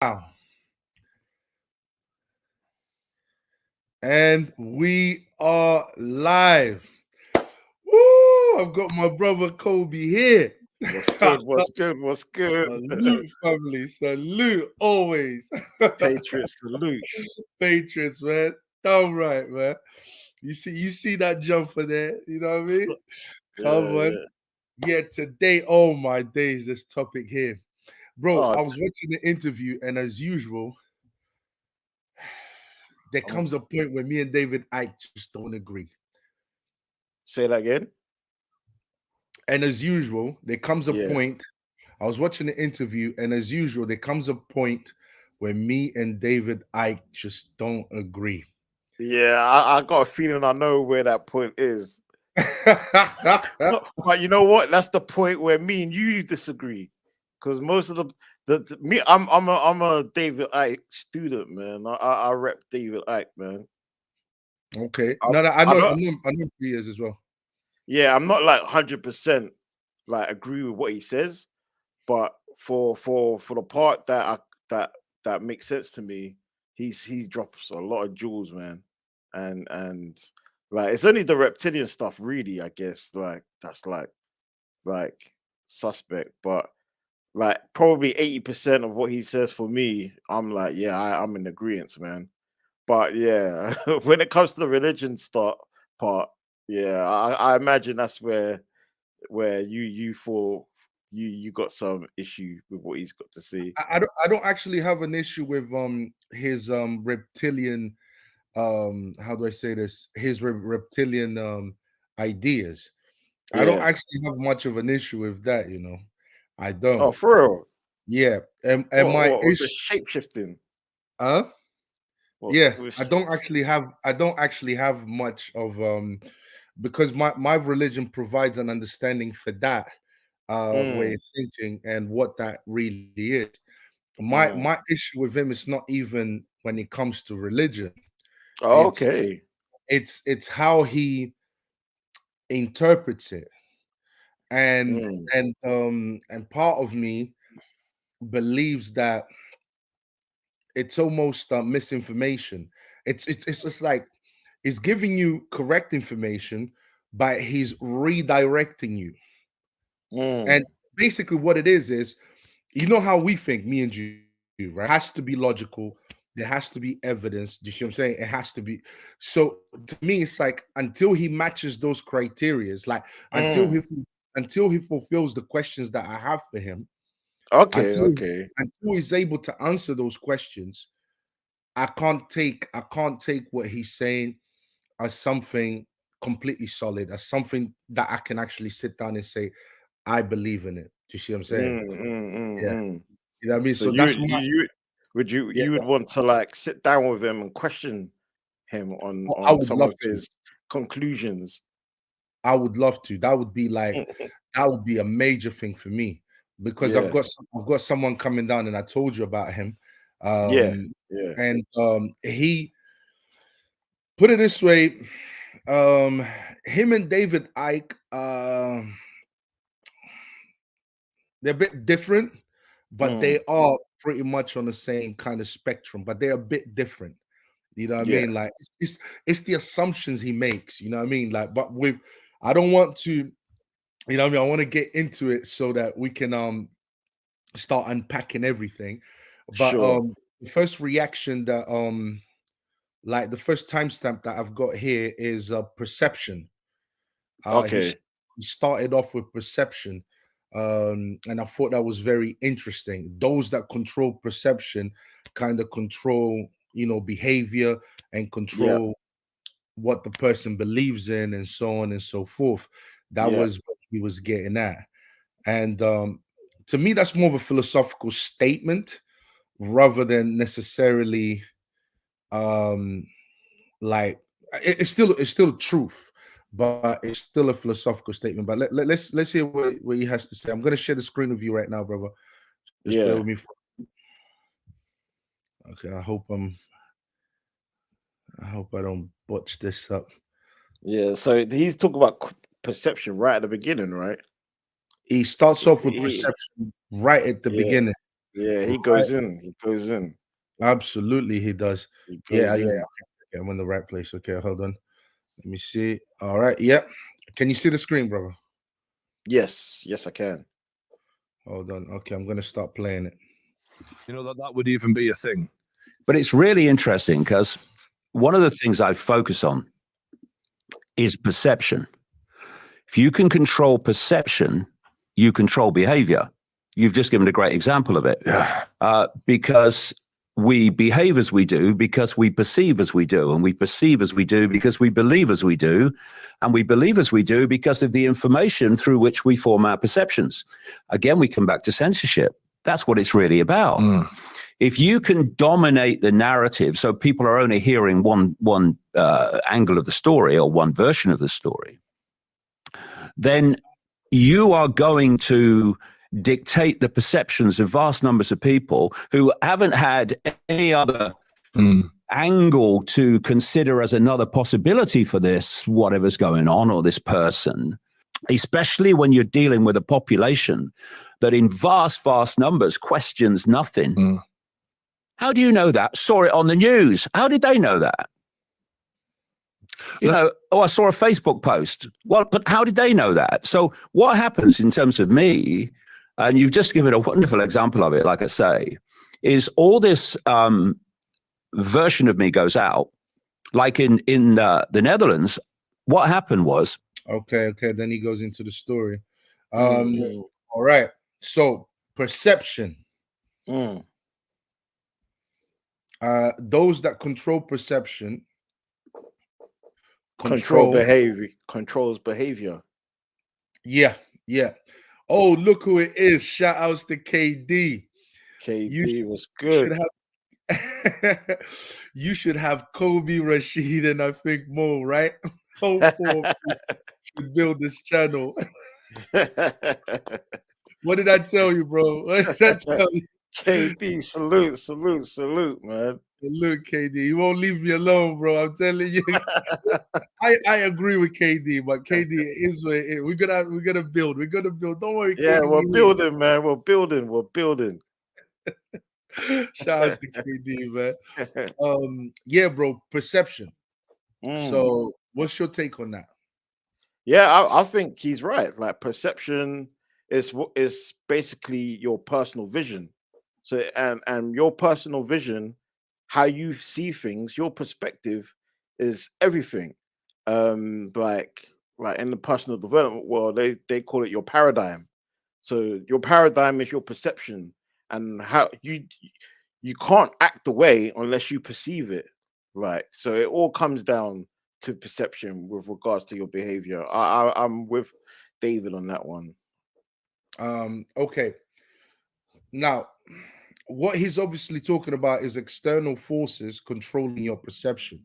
Wow. And we are live. Woo! I've got my brother Kobe here. What's good? What's good? What's good? Salute, family. Salute always. Patriots salute. Patriots, man. Damn right, man. You see that jumper there. You know what I mean? Come Yeah, on. yeah. Yeah, today, oh my days, this topic here. Bro, Oh, I was watching the interview, and as usual, there I'm, comes a point where me and David Icke just don't agree. say that again. And as usual, there comes a Yeah, point. I was watching the interview, and as usual, there comes a point where me and David Icke just don't agree. yeah. I got a feeling I know where that point is. But you know what? That's the point where me and you disagree. Because most of the me, I'm a David Icke student, man. I rep David Icke, man. Okay. I, No, no, I I know, don't. I know, I know he is as well. Yeah, I'm not like 100% like agree with what he says, but for the part that makes sense to me, he drops a lot of jewels, man, and like it's only the reptilian stuff, really. I guess like that's like suspect, but like probably 80% of what he says for me, I'm like, yeah, I'm in agreement, man. But yeah, when it comes to the religion start part, yeah, I imagine that's where you fall you got some issue with what he's got to say. I don't actually have an issue with his reptilian how do I say this? His reptilian ideas. I don't Yeah. actually have much of an issue with that, you know. I don't. Oh, for real? Yeah. And What my what with the issue shape shifting? huh? What Yeah, with I don't actually have much of because my religion provides an understanding for that way mm, of thinking and what that really is. My mm. issue with him is not even when it comes to religion. Oh, It's okay. it's how he interprets it. And Mm, and part of me believes that it's almost misinformation. It's just like he's giving you correct information, but he's redirecting you. And mm, basically, what it is you know how we think, me and you, right? It has to be logical. There has to be evidence. Do you see what I'm saying? It has to be. So to me, it's like until he matches those criterias, like until he mm. until he fulfills the questions that I have for him, Okay, until okay. until he's able to answer those questions, I can't take what he's saying as something completely solid, as something that I can actually sit down and say, I believe in it. Do you see what I'm saying? Yeah. Mm. You know what I mean? So So that's my yeah, you would want to like sit down with him and question him I on would some love of to. his conclusions. I would love to. That would be like that would be a major thing for me because Yeah, I've got someone coming down and I told you about him. yeah, Um yeah, and he put it this way, um him and David Icke, they're a bit different, but mm, they are pretty much on the same kind of spectrum, but they're a bit different. You know what I yeah, mean? Like it's the assumptions he makes, you know what I mean? Like, but with I don't want to, you know what I mean? I want to get into it so that we can start unpacking everything. But sure. the first reaction that like the first timestamp that I've got here is perception. Uh, he, Okay. s- he started off with perception, and I thought that was very interesting. Those that control perception kind of control, you know, behavior and Yeah, control what the person believes in, and so on and so forth. That yeah. was what he was getting at, and to me, that's more of a philosophical statement rather than necessarily um, like it's still truth, but it's still a philosophical statement. But let's hear what he has to say. I'm going to share the screen with you right now, brother. Just bear Yeah, with me. Okay, I hope I don't botch this up. yeah. So he's talking about perception right at the beginning, right? He starts off with He, perception right at the yeah, beginning. Yeah, he goes in. He goes in. Absolutely, he does. He Yeah, goes yeah. in. Okay, I'm in the right place. Okay, hold on. Let me see. All right. Yep. Can you see the screen, brother? Yes, yes, I can. Hold on. Okay, I'm gonna start playing it. You know, that would even be a thing. But it's really interesting because one of the things I focus on is perception. If you can control perception, you control behavior. You've just given a great example of it. Because we behave as we do because we perceive as we do, and we perceive as we do because we believe as we do, and we believe as we do because of the information through which we form our perceptions. Again, we come back to censorship. That's what it's really about. If you can dominate the narrative so people are only hearing one angle of the story or one version of the story, then you are going to dictate the perceptions of vast numbers of people who haven't had any other angle to consider as another possibility for this, whatever's going on, or this person, especially when you're dealing with a population that in vast, vast numbers questions nothing. How do you know that? Saw it on the news. How did they know that? You know, I saw a Facebook post. Well, but how did they know that? So what happens in terms of me, and you've just given a wonderful example of it, like I say, is all this version of me goes out. Like in the Netherlands, what happened was... Okay. Then he goes into the story. All right. So perception. Those that control perception controls behavior. Yeah. Oh, look who it is. Shout outs to KD. KD was good. You should have Kobe, Rashid, and I think Mo, right? All four should build this channel. What did I tell you, bro? What did I tell you? KD, salute, man. Look, KD, you won't leave me alone, bro. I'm telling you. I agree with KD, but KD is what it is. We're gonna build. We're gonna build. Don't worry, yeah, KD. we're building, man. We're building. Shout out to KD, man. Yeah, bro. Perception. So, what's your take on that? Yeah, I think he's right. Like perception is basically your personal vision. So and your personal vision, how you see things, your perspective is everything. Like in the personal development world, they call it your paradigm. So your paradigm is your perception, and how you can't act the way unless you perceive it. Right. So it all comes down to perception with regards to your behavior. I'm with David on that one. Okay. Now, what he's obviously talking about is external forces controlling your perception.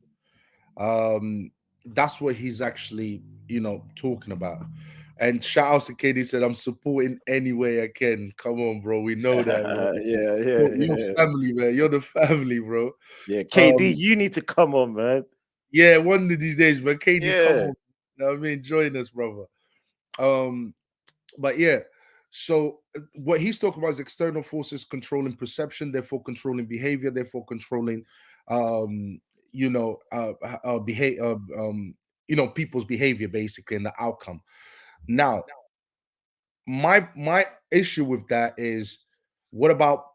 That's what he's actually, talking about. And shout out to KD, said, I'm supporting any way I can. Come on, bro. We know that, bro. You're family, man. You're the family, bro. Yeah, KD, you need to come on, man. Yeah, one of these days, but KD, come on. You know what I mean, join us, brother. But yeah, so what he's talking about is external forces controlling perception, therefore controlling behavior, therefore controlling, people's behavior basically and the outcome. Now, my issue with that is, what about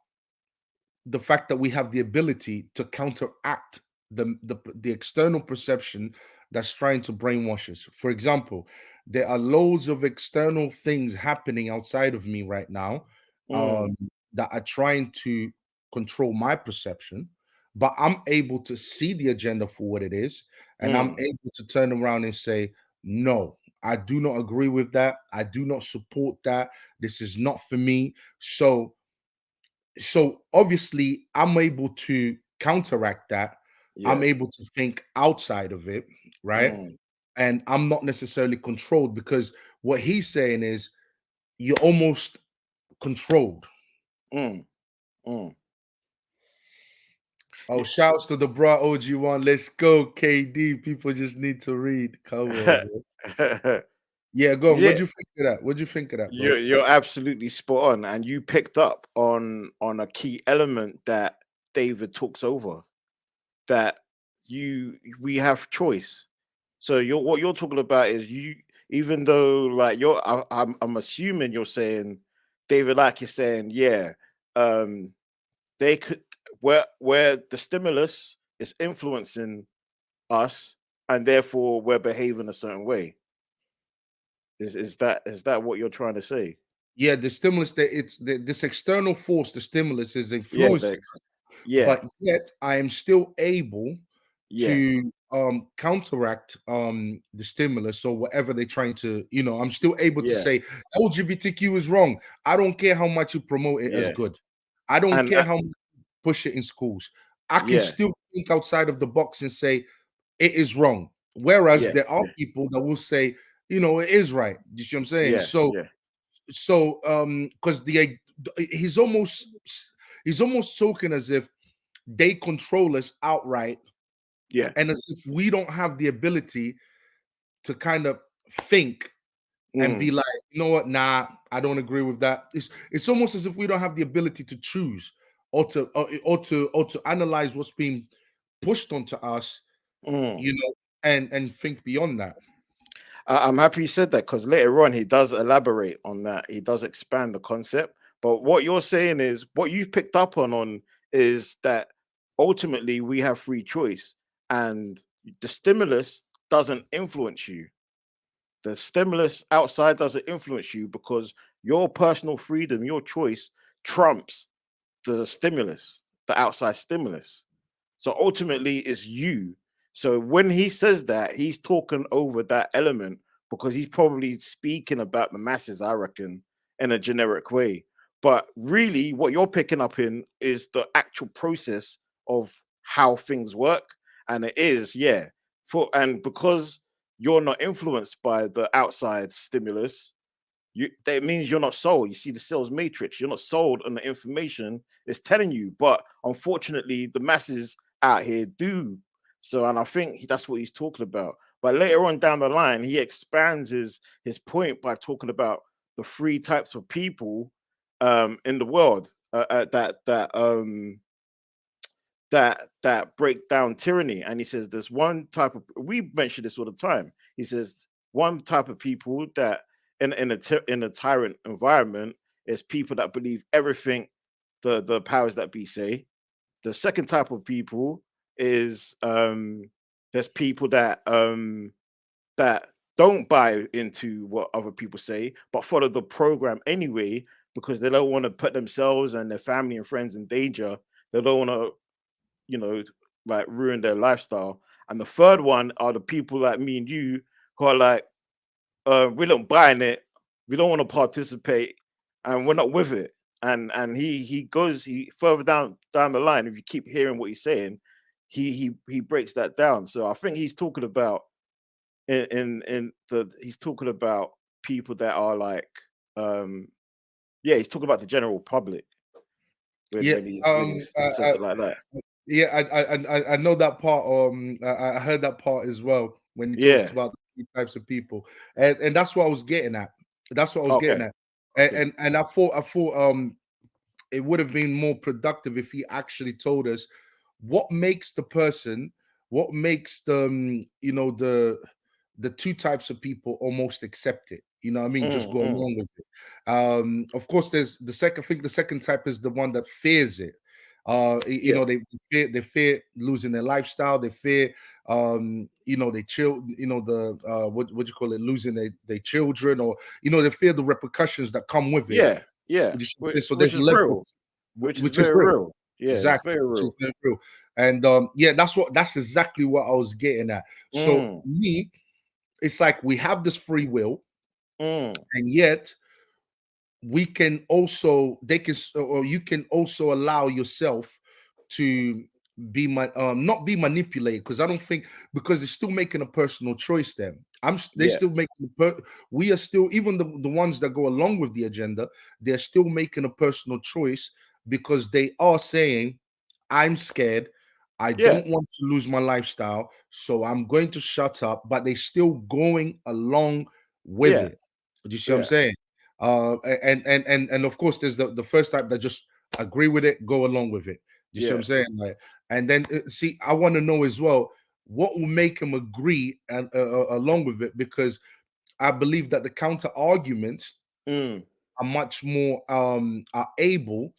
the fact that we have the ability to counteract the external perception that's trying to brainwash us? For example, there are loads of external things happening outside of me right now that are trying to control my perception, but I'm able to see the agenda for what it is, and I'm able to turn around and say, no, I do not agree with that. I do not support that. This is not for me. So obviously I'm able to counteract that. I'm able to think outside of it, right? And I'm not necessarily controlled, because what he's saying is you're almost controlled. Oh, shouts to the bra OG1. Let's go, KD. People just need to read. Come on, bro. Yeah, go on. Yeah, What'd you think of that? What'd you think of that, bro? you're absolutely spot on, and you picked up on a key element that David talks over. That we have choice. So what you're talking about is you, even though like I'm assuming you're saying, David, like you're saying, yeah, um, they could, where the stimulus is influencing us, and therefore we're behaving a certain way. Is that what you're trying to say? Yeah, the stimulus that this external force, the stimulus is Yeah, influencing, yeah, but yet I am still able yeah, to counteract the stimulus or whatever they're trying to, I'm still able to yeah, say LGBTQ is wrong. I don't care how much you promote it as yeah, good. I don't and care how much you push it in schools. I can yeah, still think outside of the box and say it is wrong. Whereas yeah, there are yeah, people that will say, it is right. You see what I'm saying? yeah, So yeah, because he's almost talking as if they control us outright, yeah. and as if we don't have the ability to kind of think and be Mm, like, you know what, nah, I don't agree with that. It's almost as if we don't have the ability to choose or to analyze what's being pushed onto us, mm. and think beyond that. I'm happy you said that, because later on he does elaborate on that. He does expand the concept. But what you're saying is, what you've picked up on is that ultimately we have free choice, and the stimulus doesn't influence you. The stimulus outside doesn't influence you, because your personal freedom, your choice trumps the stimulus, the outside stimulus. So ultimately, it's you. So when he says that, he's talking over that element, because he's probably speaking about the masses, I reckon, in a generic way. But really, what you're picking up in is the actual process of how things work. And it is, yeah, and because you're not influenced by the outside stimulus, that means you're not sold. You see the sales matrix, you're not sold on the information it's telling you. But unfortunately, the masses out here do. So, and I think that's what he's talking about. But later on down the line, he expands his point by talking about the three types of people in the world, that break down tyranny. And he says there's one type of, we mention this all the time. He says one type of people that in a tyrant environment is people that believe everything the powers that be say. The second type of people is there's people that don't buy into what other people say, but follow the program anyway, because they don't want to put themselves and their family and friends in danger. They don't want to, you know, like ruin their lifestyle. And the third one are the people like me and you, who are like, we don't buy in it, we don't want to participate, and we're not with it. And he goes, he further down the line. If you keep hearing what he's saying, he breaks that down. So I think he's talking about he's talking about people that are like, um yeah, he's talking about the general public when Yeah, he says it like that. yeah, I know that part. I heard that part as well when he talks Yeah. about the three types of people, and that's what I was getting at. That's what I was getting Okay. at, and Okay. I thought it would have been more productive if he actually told us what makes the person, what makes the two types of people almost accept it. You know what I mean? Just go Mm. along with it. Of course, there's the second. I think the second type is the one that fears it. Yeah. They fear losing their lifestyle. They fear, they chill. What you call it, losing their children, or they fear the repercussions that come with it. Yeah. Yeah. So Which there's is levels, real. Which is which is very real. real. Yeah, it's Exactly, very which is real. very real. And yeah, that's exactly what I was getting at. So Mm. me, it's like we have this free will, Mm. and yet we can also or you can also allow yourself to not be manipulated, because I don't think, because they're still making a personal choice. Then they Yeah. still making we are still, even the ones that go along with the agenda, they're still making a personal choice, because they are saying, I'm scared, I Yeah. don't want to lose my lifestyle, so I'm going to shut up. But they're still going along with Yeah. it. Do you see what I'm Yeah. saying? And of course, there's the first type that just agree with it, go along with it. You see what Yeah. I'm saying? Like, and then see, I want to know as well what will make them agree and along with it, because I believe that the counter arguments Mm. are much more are able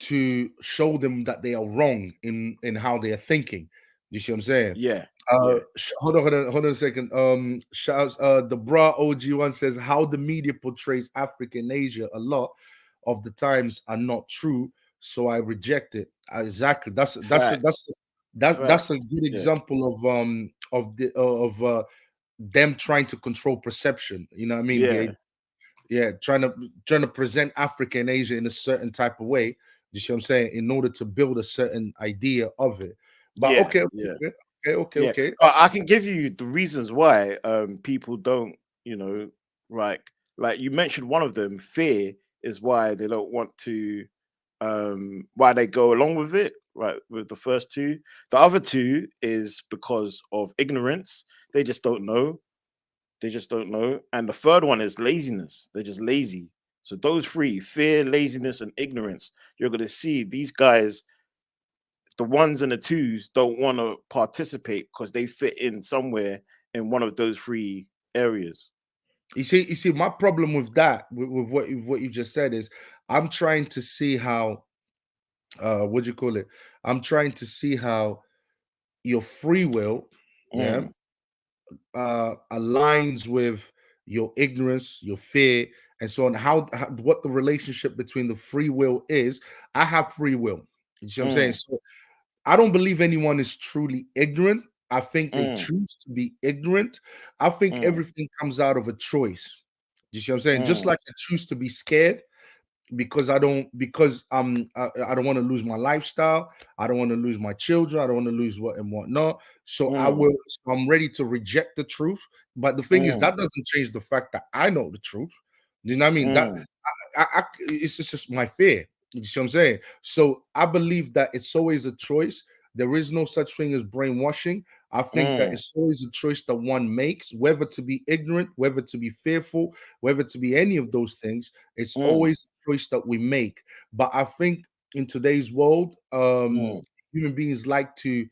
to show them that they are wrong in how they are thinking. You see what I'm saying? Yeah. Yeah. Hold on a second. Shouts, the bra OG1 says how the media portrays Africa and Asia a lot of the times are not true, so I reject it. Exactly. Facts. That's a Facts. good Yeah. example of them trying to control perception. You know what I mean? Yeah. Trying to present Africa and Asia in a certain type of way. You see what I'm saying? In order to build a certain idea of it. But Yeah. okay, Yeah. Yeah. okay. I can give you the reasons why people don't, you know, like you mentioned one of them, fear is why they don't want to why they go along with it, right? With the first two. The other two is because of ignorance. They just don't know. They just don't know. And the third one is laziness. They're just lazy. So those three, fear, laziness, and ignorance, you're gonna see these guys, the ones and the twos, don't want to participate because they fit in somewhere in one of those three areas. You see, my problem with that, with what you just said, is I'm trying to see how what do you call it? I'm trying to see how your free will, yeah, Mm, aligns with your ignorance, your fear, and so on. How what the relationship between the free will is. I have free will. You see what I'm saying? mm, So I don't believe anyone is truly ignorant. I think they mm, choose to be ignorant. I think mm, everything comes out of a choice. You see what I'm saying? Just mm, like I choose to be scared because I don't want to lose my lifestyle. I don't want to lose my children. I don't want to lose what and whatnot. So mm, I'm ready to reject the truth. But the thing is, mm, that doesn't change the fact that I know the truth. You know what I mean? That mm, it's just my fear. You see what I'm saying? So I believe that it's always a choice. There is no such thing as brainwashing. I think that mm, it's always a choice that one makes, whether to be ignorant, whether to be fearful, whether to be any of those things. It's mm, always a choice that we make. But I think in today's world, mm. human beings like to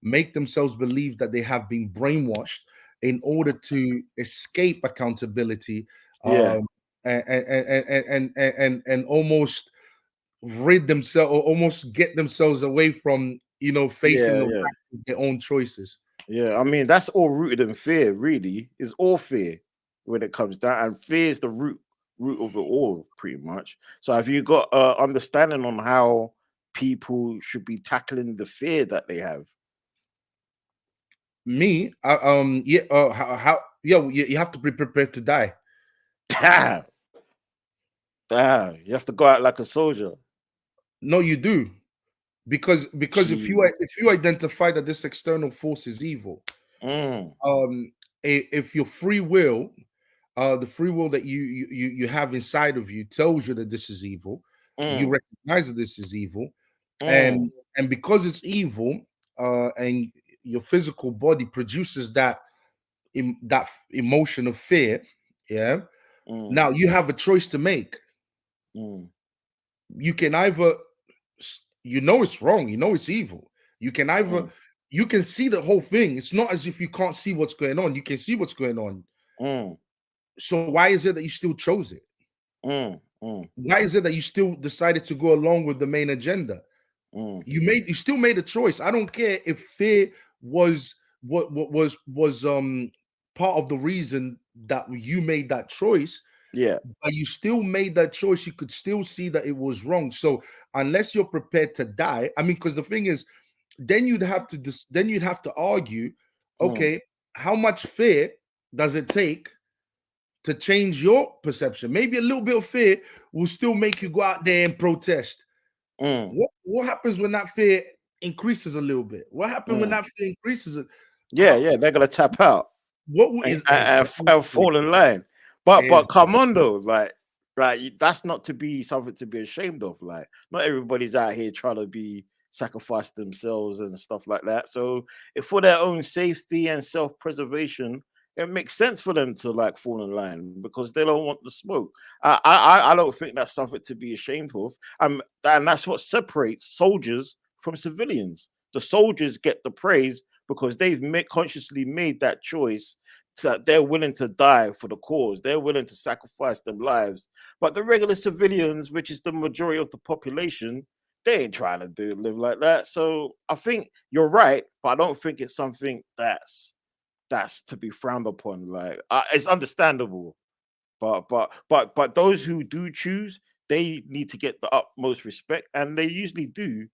make themselves believe that they have been brainwashed in order to escape accountability, Yeah, um, and almost rid themselves or almost get themselves away from facing yeah, the yeah, fact of their own choices. yeah. I mean, that's all rooted in fear, really. It's all fear when it comes down, and fear is the root of it all, pretty much. So, have you got understanding on how people should be tackling the fear that they have? Me, yeah, how yeah, you have to be prepared to die. Damn, damn, you have to go out like a soldier. No, you do, because Jeez. if you identify that this external force is evil, Mm, if your free will, the free will that you have inside of you tells you that this is evil, you mm, recognize that this is evil, mm, and because it's evil, and your physical body produces that emotion of fear, yeah. mm, Now you have a choice to make. mm, You can either you know it's wrong, you know it's evil. You can either mm, you can see the whole thing. It's not as if you can't see what's going on. You can see what's going on. mm, So why is it that you still chose it? mm, mm, Why is it that you still decided to go along with the main agenda? mm, You still made a choice. I don't care if fear was what was part of the reason that you made that choice, yeah. but you still made that choice. You could still see that it was wrong. So unless you're prepared to die, I mean, because the thing is, then you'd have to argue, Mm, okay, how much fear does it take to change your perception? Maybe a little bit of fear will still make you go out there and protest. mm, What happens when that fear increases a little bit? What happens when mm. that fear increases? Yeah, How yeah, they're gonna tap out. what and, is and, exactly and fall in line. But is come on though, like that's not to be something to be ashamed of. Like not everybody's out here trying to be sacrifice themselves and stuff like that. So if for their own safety and self-preservation it makes sense for them to like fall in line because they don't want the smoke. I don't think that's something to be ashamed of. And that's what separates soldiers from civilians. The soldiers get the praise because they've consciously made that choice that they're willing to die for the cause. They're willing to sacrifice their lives. But the regular civilians, which is the majority of the population, they ain't trying to live like that. So I think you're right, but I don't think it's something that's to be frowned upon. Like it's understandable, but those who do choose, they need to get the utmost respect, and they usually do.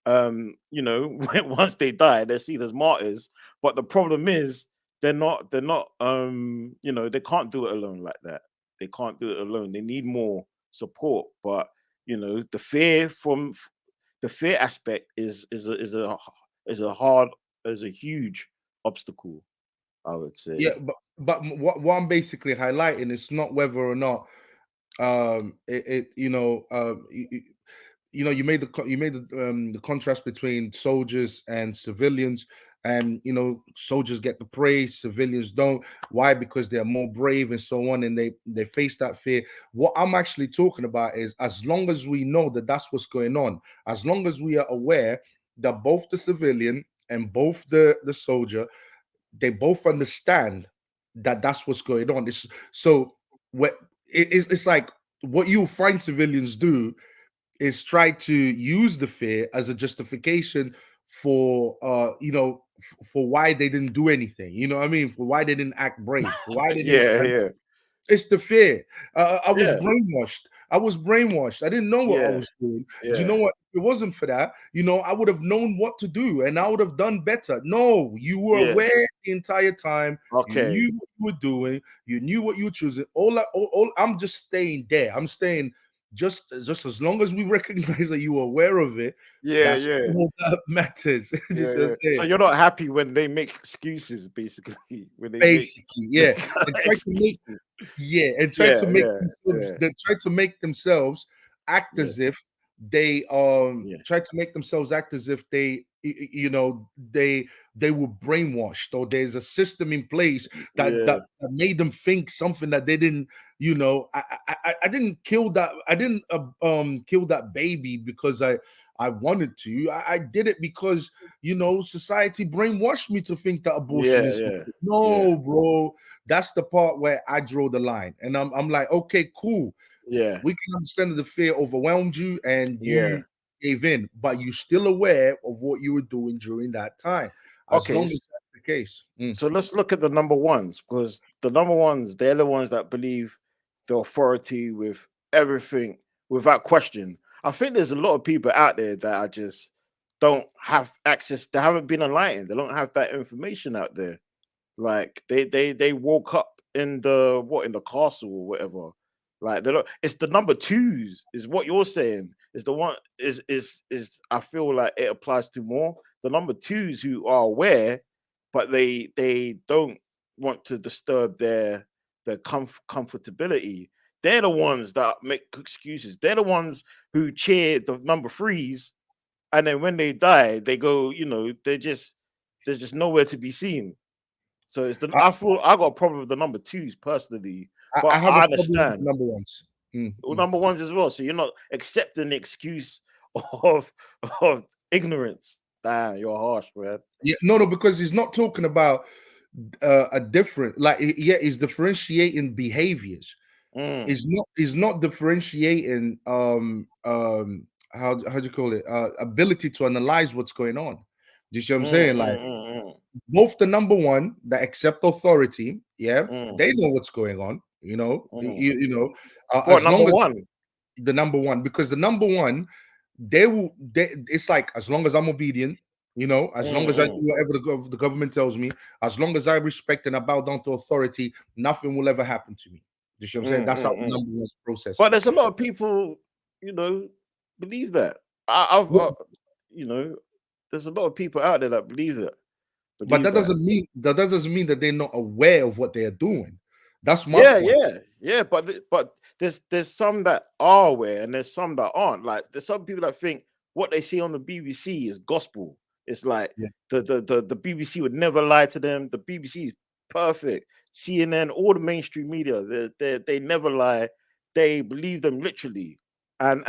Once they die, they're seen as martyrs. But the problem is they're not they can't do it alone like that. They can't do it alone. They need more support. But the fear aspect is a huge obstacle, I would say. Yeah, but what I'm basically highlighting is not whether or not you made the contrast between soldiers and civilians, and soldiers get the praise, civilians don't. Why? Because they're more brave and so on, and they face that fear. What I'm actually talking about is, as long as we know that that's what's going on, as long as we are aware that both the civilian and both the soldier, they both understand that that's what's going on. It's like what you'll find civilians do is try to use the fear as a justification for for why they didn't do anything. You know what I mean? For why they didn't act brave. For why they didn't yeah. It's the fear. I was Yeah. brainwashed. I didn't know what I was doing. Do you know what? If it wasn't for that, I would have known what to do and I would have done better. No, you were aware the entire time. Okay. You knew what you were doing. You knew what you were choosing. I'm just staying there. I'm staying just as long as we recognize that you were aware of it. That's all that matters. So you're not happy when they make excuses, basically. When they and try to make themselves act as if they try to make themselves act as if they they were brainwashed, or there's a system in place that made them think something that they didn't. I didn't kill that. I didn't kill that baby because I wanted to. I did it because society brainwashed me to think that abortion is no, bro. That's the part where I draw the line, and I'm like, okay, cool. Yeah, we can understand that the fear overwhelmed you and you gave in, but you're still aware of what you were doing during that time. As long as that's the case. So let's look at the number ones, because the number ones, they're the ones that believe the authority with everything without question. I think there's a lot of people out there that are just don't have access. They haven't been enlightened. They don't have that information out there. Like they woke up in the castle or whatever. Like they don't. It's the number twos, is what you're saying. Is the one is I feel like it applies to more the number twos who are aware, but they don't want to disturb their comfortability. They're the ones that make excuses. They're the ones who cheer the number threes, and then when they die, they go. They're just nowhere to be seen. So it's I feel I got a problem with the number twos personally. But I understand number ones. Number ones as well. So you're not accepting the excuse of ignorance. Damn, you're harsh, man. Yeah, no, because he's not talking about a different, like, he's differentiating behaviors. He's not differentiating how do you call it? Ability to analyze what's going on. Do you see what I'm saying? Like both the number one that accept authority, they know what's going on. What number one? The number one, because the number one, it's like, as long as I'm obedient, as long as I do whatever the government tells me, as long as I respect and I bow down to authority, nothing will ever happen to me. You see what I'm saying? That's how the number one process. But there's a lot of people, believe that. There's a lot of people out there that believe that. But that doesn't mean that they're not aware of what they are doing. That's my point. But there's some that are aware and there's some that aren't. Like there's some people that think what they see on the BBC is gospel. It's like the BBC would never lie to them. The BBC is perfect. CNN, all the mainstream media, they never lie. They believe them literally, and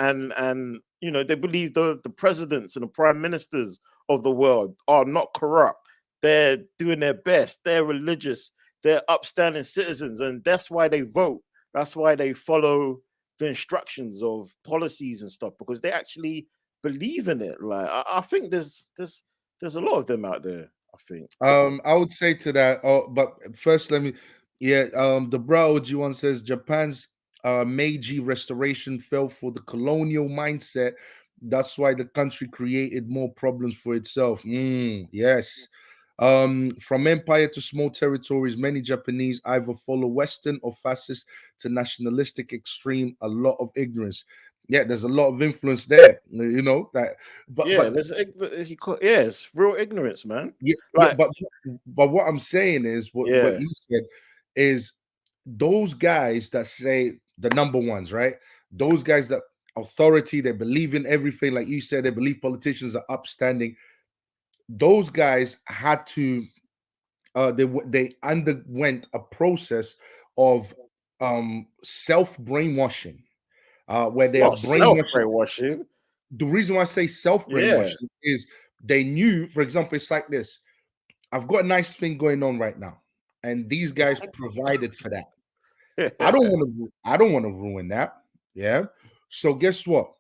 you know, they believe the presidents and the prime ministers of the world are not corrupt. They're doing their best. They're religious. They're upstanding citizens, and that's why they vote. That's why they follow the instructions of policies and stuff, because they actually believe in it. Like I think there's a lot of them out there. I think. I would say to that. Oh, but first, let me. Yeah. The bro G1 says Japan's Meiji restoration fell for the colonial mindset. That's why the country created more problems for itself. Yes. From empire to small territories, many Japanese either follow Western or fascist to nationalistic extreme. A lot of ignorance. Yeah, there's a lot of influence there. You know that. Yeah, But it's real ignorance, man. yeah, Like, but what I'm saying is what yeah, you said is those guys that say the number ones, right? Those guys that authority, they believe in everything, like you said, they believe politicians are upstanding. Those guys had to they underwent a process of self brainwashing, where they are not self brainwashing. brainwashing. The reason why I say self Yeah, brainwashing is they knew, for example, it's like this. I've got a nice thing going on right now, and these guys provided for that. I don't want to ruin that. Yeah. So guess what?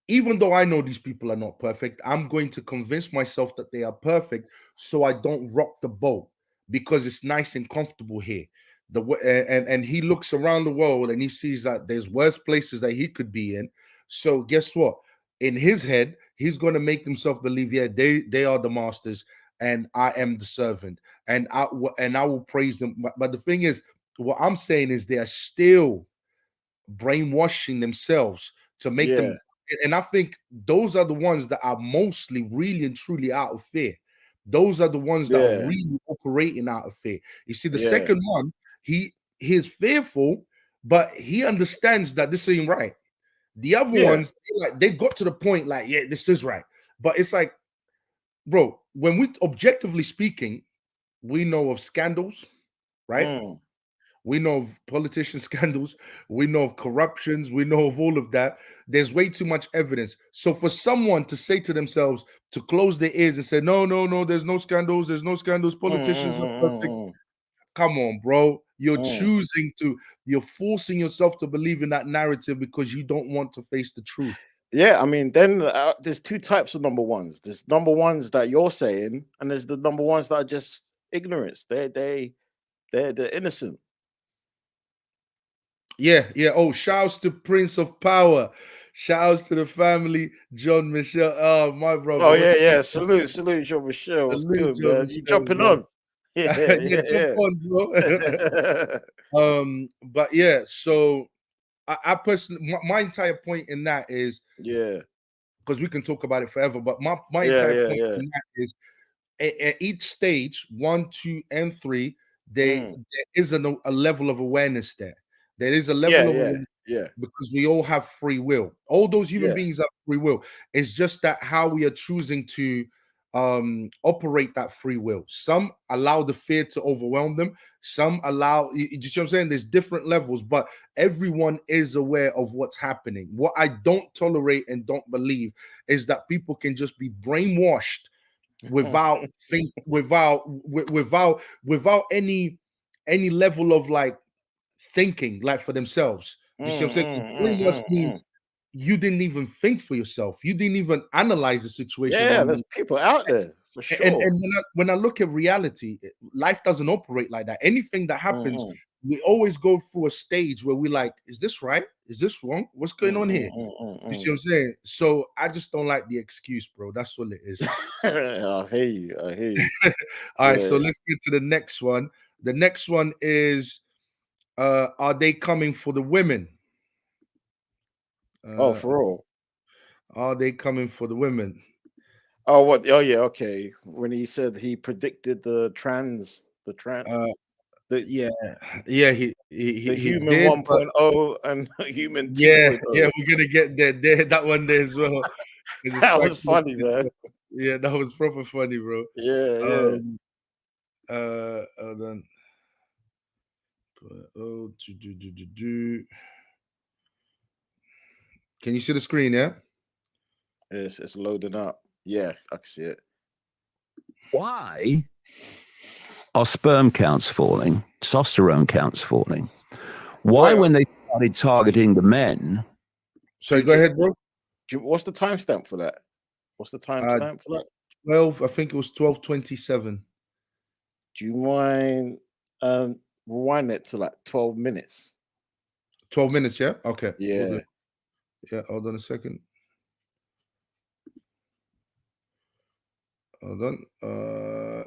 Even though I know these people are not perfect, I'm going to convince myself that they are perfect so I don't rock the boat because it's nice and comfortable here. And he looks around the world and he sees that there's worse places that he could be in. So guess what? In his head, he's going to make himself believe, yeah, they are the masters and I am the servant, and I will praise them. But the thing is, what I'm saying is they are still brainwashing themselves to make yeah, them. And I think those are the ones that are mostly really and truly out of fear. Those are the ones that are yeah, really operating out of fear. You see, the yeah, second one, he is fearful, but he understands that this ain't right. The other yeah. ones, they got to the point, like, yeah, this is right. But it's like, bro, when we objectively speaking, we know of scandals, right? Mm. We know of politician scandals. We know of corruptions. We know of all of that. There's way too much evidence. So for someone to say to themselves, to close their ears and say, no, no, no, there's no scandals. There's no scandals. Mm, Politicians are perfect. mm, Come on, bro. mm. You're forcing yourself to believe in that narrative because you don't want to face the truth. Yeah, I mean, then there's two types of number ones. There's number ones that you're saying, and there's the number ones that are just ignorance. They're innocent. Yeah, yeah. Oh, shouts to Prince of Power. Shouts to the family, John Michelle. Oh, my brother. Oh What's yeah, up? yeah. Salute, Jean Michel. What's Salute, good, John man? You Michelle, jumping bro. on? Yeah, Yeah, jump yeah, on, bro. yeah. But yeah, so I personally, my entire point in that is Yeah, because we can talk about it forever, but my yeah, entire yeah, point yeah. in that is at each stage, 1, 2, and 3, there Mm. is a level of awareness there. There is a Yeah, level of yeah, awareness yeah, because we all have free will. All those human yeah. beings have free will. It's just that how we are choosing to operate that free will. Some allow the fear to overwhelm them. Some allow you see what I'm saying? There's different levels, but everyone is aware of what's happening. What I don't tolerate and don't believe is that people can just be brainwashed without without any level of like thinking like for themselves. You see what I'm saying? 'Cause brainwash Mm. means you didn't even think for yourself. You didn't even analyze the situation. Yeah, there's people out there for sure. And when I look at reality, life doesn't operate like that. Anything that happens, Mm, we always go through a stage where we're like, is this right? Is this wrong? What's going on here? You see what I'm saying? So I just don't like the excuse, bro. That's what it is. I hear you. I hear you. All right, so Yeah. let's get to the next one. The next one is are they coming for the women? Oh, Uh, for real. are they coming for the women? Oh, what? Oh, yeah. Okay. When he said he predicted the Uh, the yeah, yeah, he human did, but 1.0 and human yeah, 2.0. yeah, we're gonna get there, that one there as well. 'Cause it's That quite was close funny, to each man. other. Yeah, that was proper funny, bro. Yeah, yeah. Um, then oh, do. Can you see the screen? Yeah. It's loading up. Yeah, I can see it. Why are sperm counts falling? Testosterone counts falling? Why, Well, when they started targeting the men? Sorry, go ahead, bro. What's the timestamp for that? What's the timestamp for that? 12. I think it was 12:27. Do you mind rewind it to like 12 minutes? 12 minutes. Yeah. Okay. Yeah. We'll do. Yeah. Hold on a second. Hold on.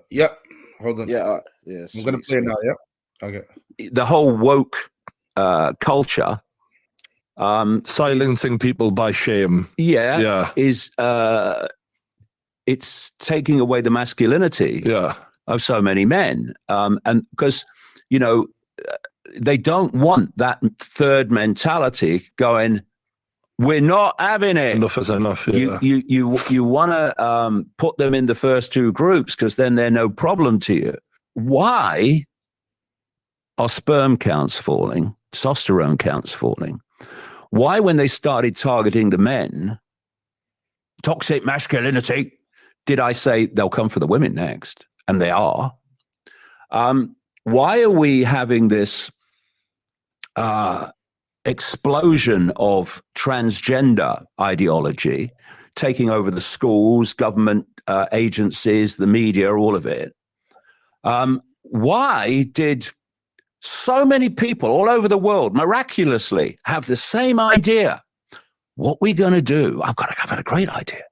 Yeah. Hold on. Yeah. Yeah. I'm gonna play it now. Yeah. Okay. The whole woke culture, silencing people by shame. yeah, is it's taking away the masculinity of so many men, and because they don't want that third mentality going. We're not having it. Enough is enough. Yeah. You want to put them in the first two groups because then they're no problem to you. Why are sperm counts falling? Testosterone counts falling? Why, when they started targeting the men, toxic masculinity, did I say they'll come for the women next? And they are. Why are we having this explosion of transgender ideology taking over the schools, government agencies, the media, all of it? Why did so many people all over the world miraculously have the same idea? What we're going to do, I've got a great idea.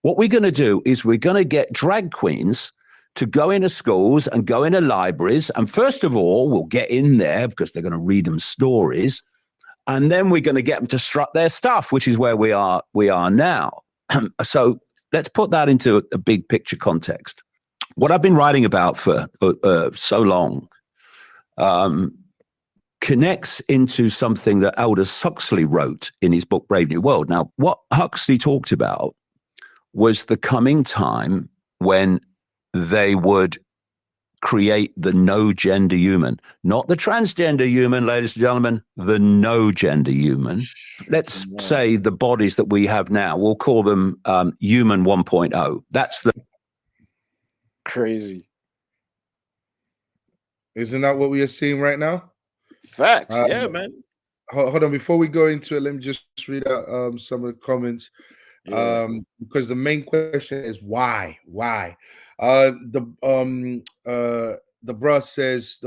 What we're going to do is we're going to get drag queens to go into schools and go into libraries. And first of all, we'll get in there because they're going to read them stories. And then we're going to get them to strut their stuff, which is where we are now. So let's put that into a big picture context. What I've been writing about for so long connects into something that Aldous Huxley wrote in his book, Brave New World. Now, what Huxley talked about was the coming time when they would create the no gender human, not the transgender human, ladies and gentlemen, the no gender human. Let's say the bodies that we have now, we'll call them human 1.0. That's the crazy. Isn't that what we are seeing right now? Facts. Yeah, man. Hold on. Before we go into it, let me just read out some of the comments. Yeah. Because the main question is why? The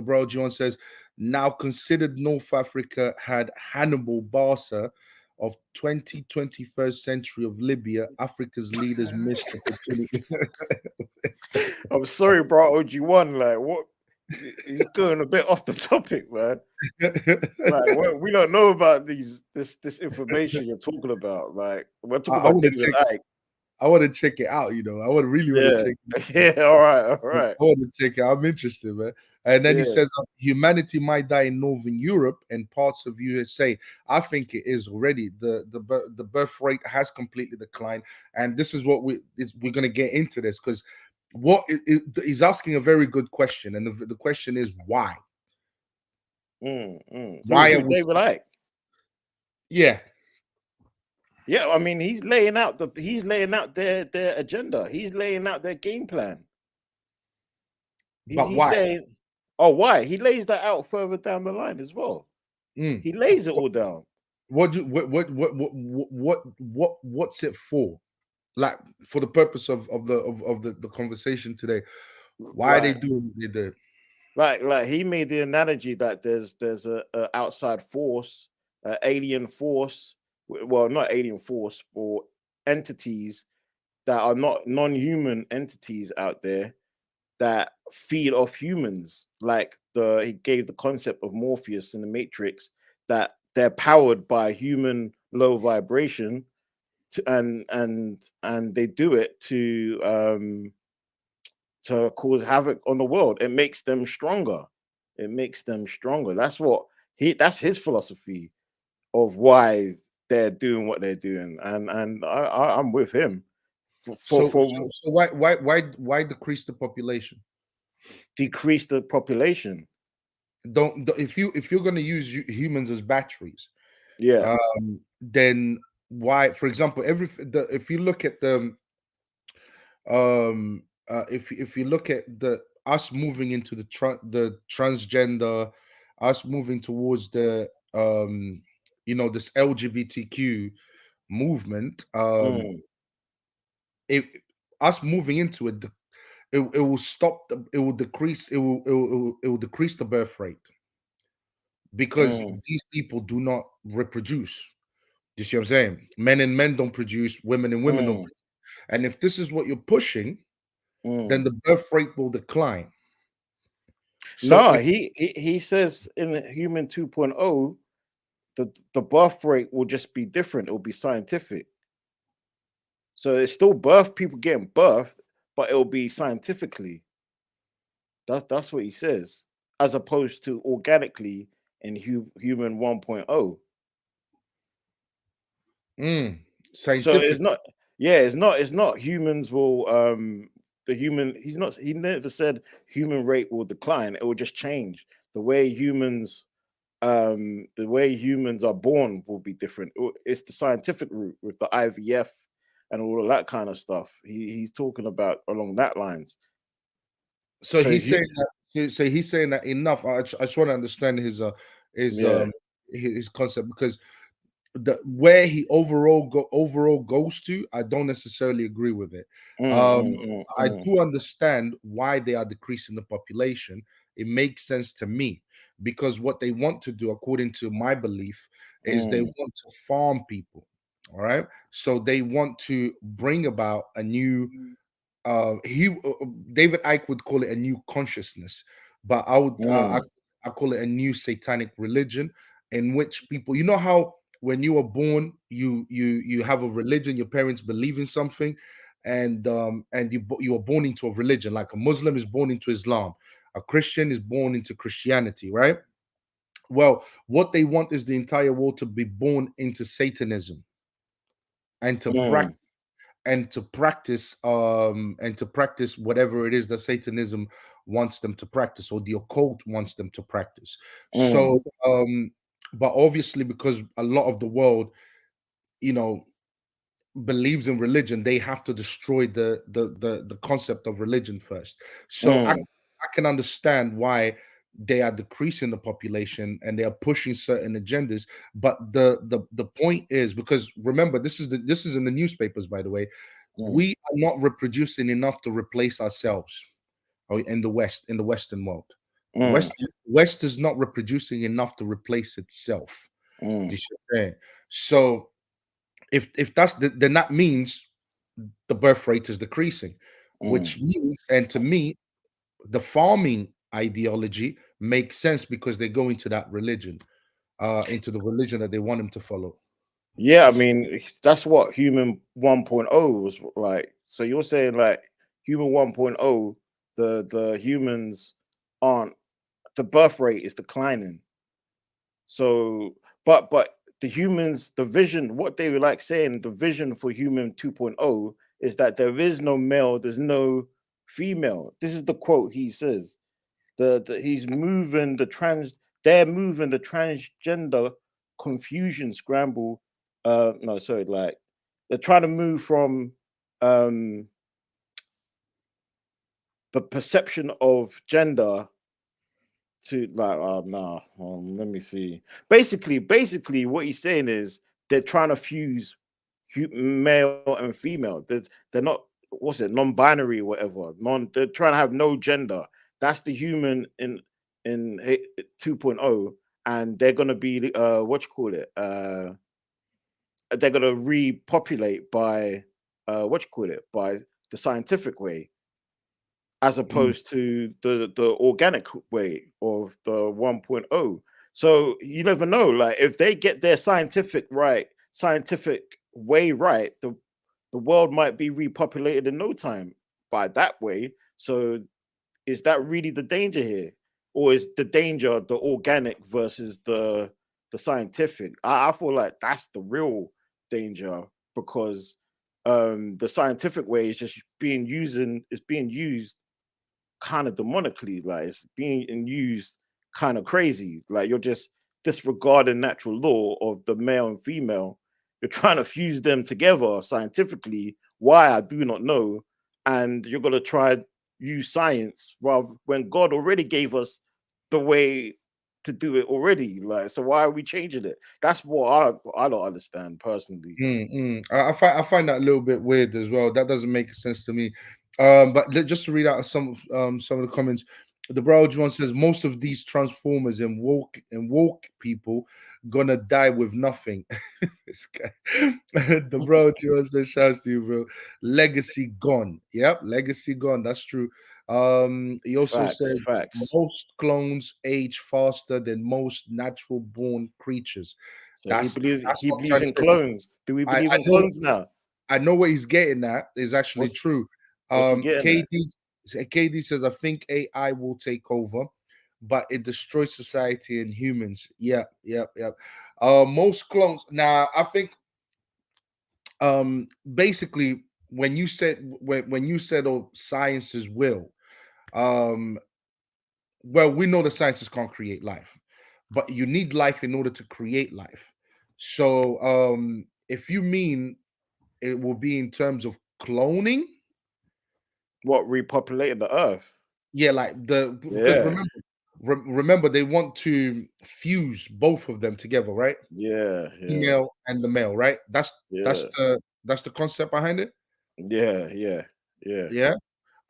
bro John says, now considered North Africa had Hannibal Barca of 21st century of Libya. Africa's leaders missed opportunity. I'm sorry, bro. OG1, like what? He's going a bit off the topic, man. Like, we don't know about this information you're talking about. Like, we're talking about things like. I want to check it out, I want to really want to check it out. Yeah, all right. I want to check it out. I'm interested, man. And then he says, humanity might die in Northern Europe and parts of USA. I think it is already. The birth rate has completely declined. And this is what we're going to get into this, because he's asking a very good question. And the question is why? Why are we David Icke? Yeah. Yeah, I mean, he's laying out their agenda. He's laying out their game plan. He's why? Saying, why? He lays that out further down the line as well. He lays it all down. What's it for? Like, for the purpose of the conversation today, why are they doing what they do? Like he made the analogy that there's a outside force, alien force. Well, not alien force, or entities that are not non-human entities out there that feed off humans. Like he gave the concept of Morpheus in the Matrix, that they're powered by human low vibration, and they do it to cause havoc on the world. It makes them stronger. That's his philosophy of why they're doing what they're doing, and I'm with him. So why decrease the population? decrease the population. If you're going to use humans as batteries, Yeah. then why, for example, if you look at if you look at the us moving into the transgender, us moving towards the this LGBTQ movement, Mm, it us moving into it, it will stop it will decrease it will decrease the birth rate, because mm, these people do not reproduce. Do you see what I'm saying? Men and men don't produce, women and women don't mm, produce. And if this is what you're pushing, then mm. the birth rate will decline. So No, if he says in Human 2.0, the birth rate will just be different. It will be scientific. So it's still people getting birthed, but it'll be scientifically. That's what he says, as opposed to organically in Human 1.0. So it's scientific, not, yeah, it's not humans will the human he never said human rate will decline. It will just change. The way humans are born will be different. It's the scientific route with the IVF and all of that kind of stuff. He's talking about along that lines. so So he's saying that, he's saying that enough. I just want to understand his yeah. his concept, because where he overall goes to, I don't necessarily agree with it. Mm, Um, mm, mm, I mm, do understand why they are decreasing the population. It makes sense to me, because what they want to do, according to my belief, is they mm, want to farm people. All right, so they want to bring about a new David Icke would call it a new consciousness, but mm, I call it a new satanic religion, in which people, you know how when you were born, you have a religion, your parents believe in something, and you were born into a religion. Like a Muslim is born into Islam, a Christian is born into Christianity, right? Well, what they want is the entire world to be born into Satanism, and to practice mm, and to practice whatever it is that Satanism wants them to practice, or the occult wants them to practice. mm, So but obviously, because a lot of the world, you know, believes in religion, they have to destroy the concept of religion first. So mm, I can understand why they are decreasing the population and they are pushing certain agendas. But the point is, because remember, this is in the newspapers, by the way, mm, we are not reproducing enough to replace ourselves, in the Western world. mm, West is not reproducing enough to replace itself. Do mm, you see what I'm saying? So if then that means the birth rate is decreasing, mm. which means, and to me, the farming ideology makes sense, because they go into that religion, into the religion that they want them to follow. Yeah, I mean, that's what Human 1.0 was like. So you're saying like Human 1.0, the humans aren't, the birth rate is declining. So, but the humans, the vision, what they were like saying, the vision for Human 2.0 is that there is no male, there's no female. This is the quote he says. He's moving the they're moving the transgender confusion scramble. No, sorry, like they're trying to move from um the perception of gender to like, oh no, let me see. Basically, what he's saying is they're trying to fuse male and female. They're not, what's it, non-binary, or whatever. They're trying to have no gender. That's the human in 2.0, and they're gonna be what you call it? They're gonna repopulate by what you call it, by the scientific way, as Mm. opposed to the organic way of the 1.0. So you never know. Like if they get their scientific way right, the world might be repopulated in no time by that way. So is that really the danger here? Or is the danger the organic versus the scientific? I feel like that's the real danger, because the scientific way is just being used kind of demonically, like it's being used kind of crazy. Like you're just disregarding natural law of the male and female. You're trying to fuse them together scientifically. Why, I do not know. And you're gonna try use science rather when God already gave us the way to do it already. Like, so why are we changing it? That's what I don't understand personally. I find that a little bit weird as well. That doesn't make sense to me. But just to read out some of the comments, the bro one says most of these transformers and woke people gonna die with nothing. This guy, the bro John says, "Shouts to you, bro. Legacy gone. Yep, legacy gone. That's true." He also said Facts. most clones age faster than most natural born creatures. So That's he what I'm believes trying to in say. clones. Do we believe I in know clones now? I know what he's getting at is actually true. What's he getting at? KD says, I think AI will take over, but it destroys society and humans. Yep. Most clones. Now, I think basically when you said oh sciences will, um well, we know the sciences can't create life, but you need life in order to create life. So if you mean it will be in terms of cloning, What, repopulating the earth? yeah, like because Yeah, remember they want to fuse both of them together, right? yeah, Female and the male, right? yeah, That's the concept behind it. yeah. Yeah.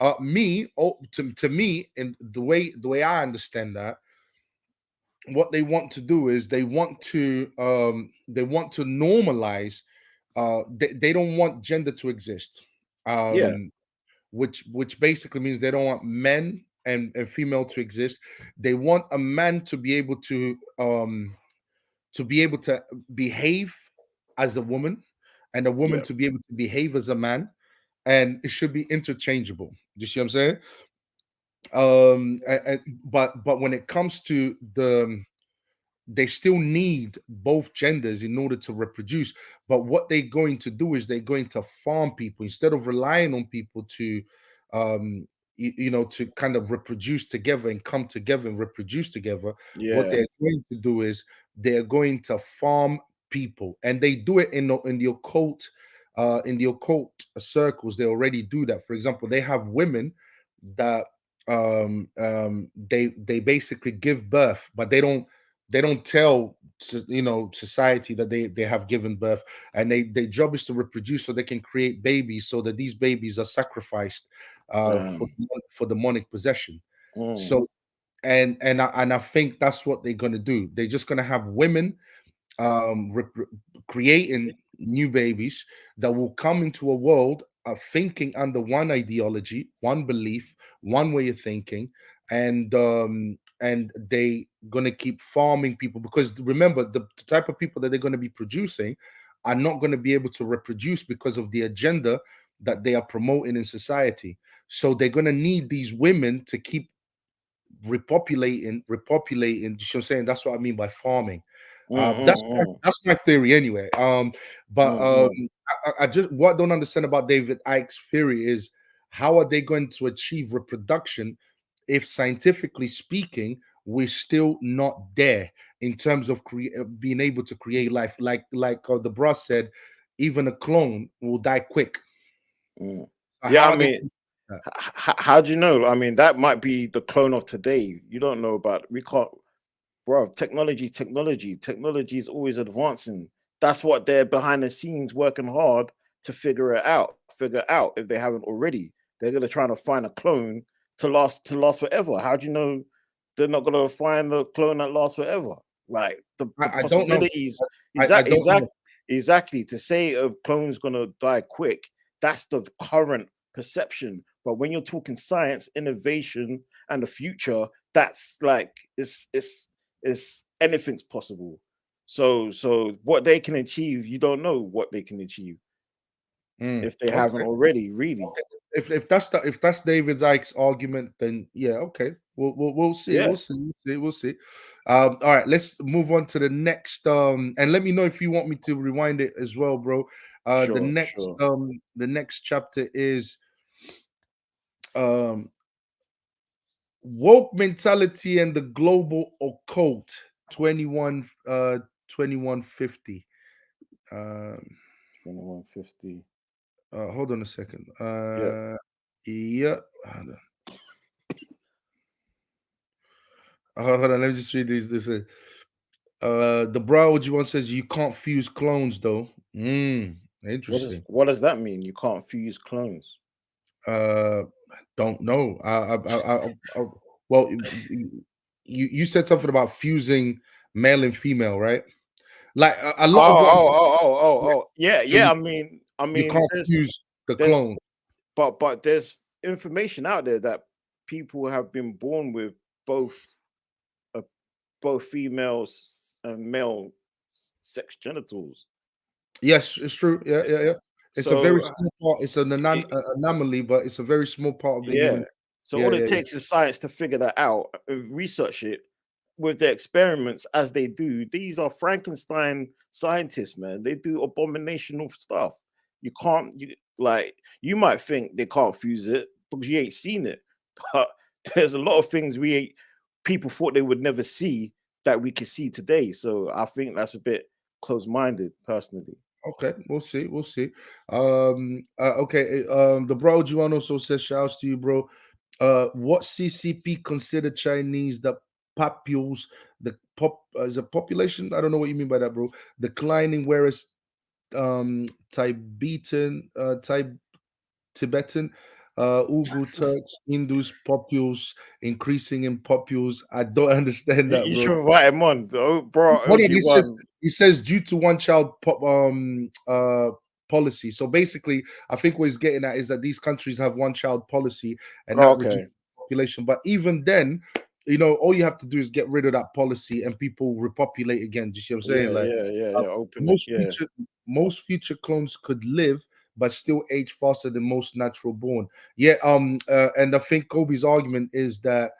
To me, and the way I understand that, what they want to do is they want to normalize. They don't want gender to exist. Yeah, Which basically means they don't want men and female to exist. They want a man to be able to behave as a woman, and a woman yeah, to be able to behave as a man, and it should be interchangeable. You see what I'm saying? But when it comes to they still need both genders in order to reproduce. But what they're going to do is they're going to farm people instead of relying on people to, to kind of reproduce together and come together and reproduce together. What yeah, they're going to do is they're going to farm people, and they do it in the occult. In the occult circles, they already do that. For example, they have women that they basically give birth, but they don't tell society that they have given birth, and their job is to reproduce so they can create babies, so that these babies are sacrificed damn. for demonic possession. Mm, So and I think that's what they're going to do. They're just going to have women creating new babies that will come into a world of thinking under one ideology, one belief, one way of thinking, and they gonna keep farming people, because remember the type of people that they're going to be producing are not going to be able to reproduce because of the agenda that they are promoting in society. So they're going to need these women to keep repopulating. You know what I'm saying? That's what I mean by farming. mm, That's mm, mm, that's my theory anyway. But mm, mm. I just what I don't understand about David Icke's theory is how are they going to achieve reproduction if scientifically speaking we're still not there in terms of being able to create life. Like the bro said, even a clone will die quick. Mm. Yeah, How I are they mean, gonna do that? how do you know? I mean, that might be the clone of today. You don't know about. We can't, bro. Technology is always advancing. That's what they're behind the scenes working hard to figure it out. Figure out if they haven't already. They're gonna try to find a clone to last forever. How do you know they're not gonna find the clone that lasts forever? Like the I don't know. possibilities. I don't know. Exactly. To say a clone's gonna die quick, that's the current perception. But when you're talking science, innovation, and the future, that's like it's anything's possible. So what they can achieve, you don't know what they can achieve if they haven't Okay. already, really. If that's David Icke's argument, then yeah, okay. We'll see. Yeah, We'll see. All right, let's move on to the next. And let me know if you want me to rewind it as well, bro. sure, sure. The next chapter is um Woke mentality and the global occult 2150. 2150. Hold on a second. Yeah. Yeah. Hold on, let me just read these. The Bro one says you can't fuse clones though. Interesting. What does that mean? You can't fuse clones. Don't know. Well, you said something about fusing male and female, right? Like a lot of what Yeah. so you, I mean, you can't fuse the there's clone. but there's information out there that people have been born with both females and male sex genitals. Yes, it's true. Yeah. It's a very So small part. It's an anomaly, but it's a very small part of the yeah. human. So Yeah, all it takes is science to figure that out, research it with the experiments as they do. These are Frankenstein scientists, man. They do abominational stuff. You can't, you might think they can't fuse it because you ain't seen it, but there's a lot of things people thought they would never see that we can see today. So I think that's a bit close-minded, personally. Okay, we'll see. Okay. The Bro Juan also says, shouts to you, bro. What CCP consider Chinese the papules, the as a population? I don't know what you mean by that, bro. Declining, whereas Tibetan, Uyghur Turks, Hindus, popules increasing in popules. I don't understand that, You bro. should invite him on, bro. Hold on, OG1. he says due to one child policy. So basically, I think what he's getting at is that these countries have one child policy and that reduces population. But even then, all you have to do is get rid of that policy and people repopulate again. Do you see what I'm saying? Yeah. Most future clones could live but still age faster than most natural born. Yeah. And I think Kobe's argument is that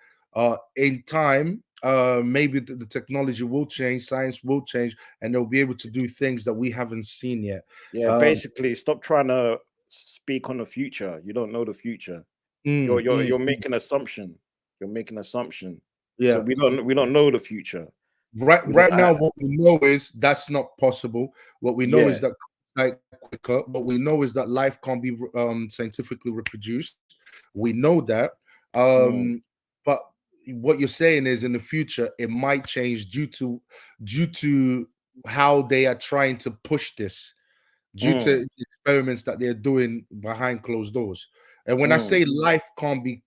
in time, maybe the technology will change, science will change, and they'll be able to do things that we haven't seen yet. Yeah, basically, stop trying to speak on the future. You don't know the future. You're making assumption. You're making assumption. Yeah. So we don't know the future. Right now, what we know is that's not possible. What we know is that quicker. What we know is that life can't be scientifically reproduced. We know that. But what you're saying is in the future it might change due to how they are trying to push this, due to experiments that they're doing behind closed doors. And when I say life can't be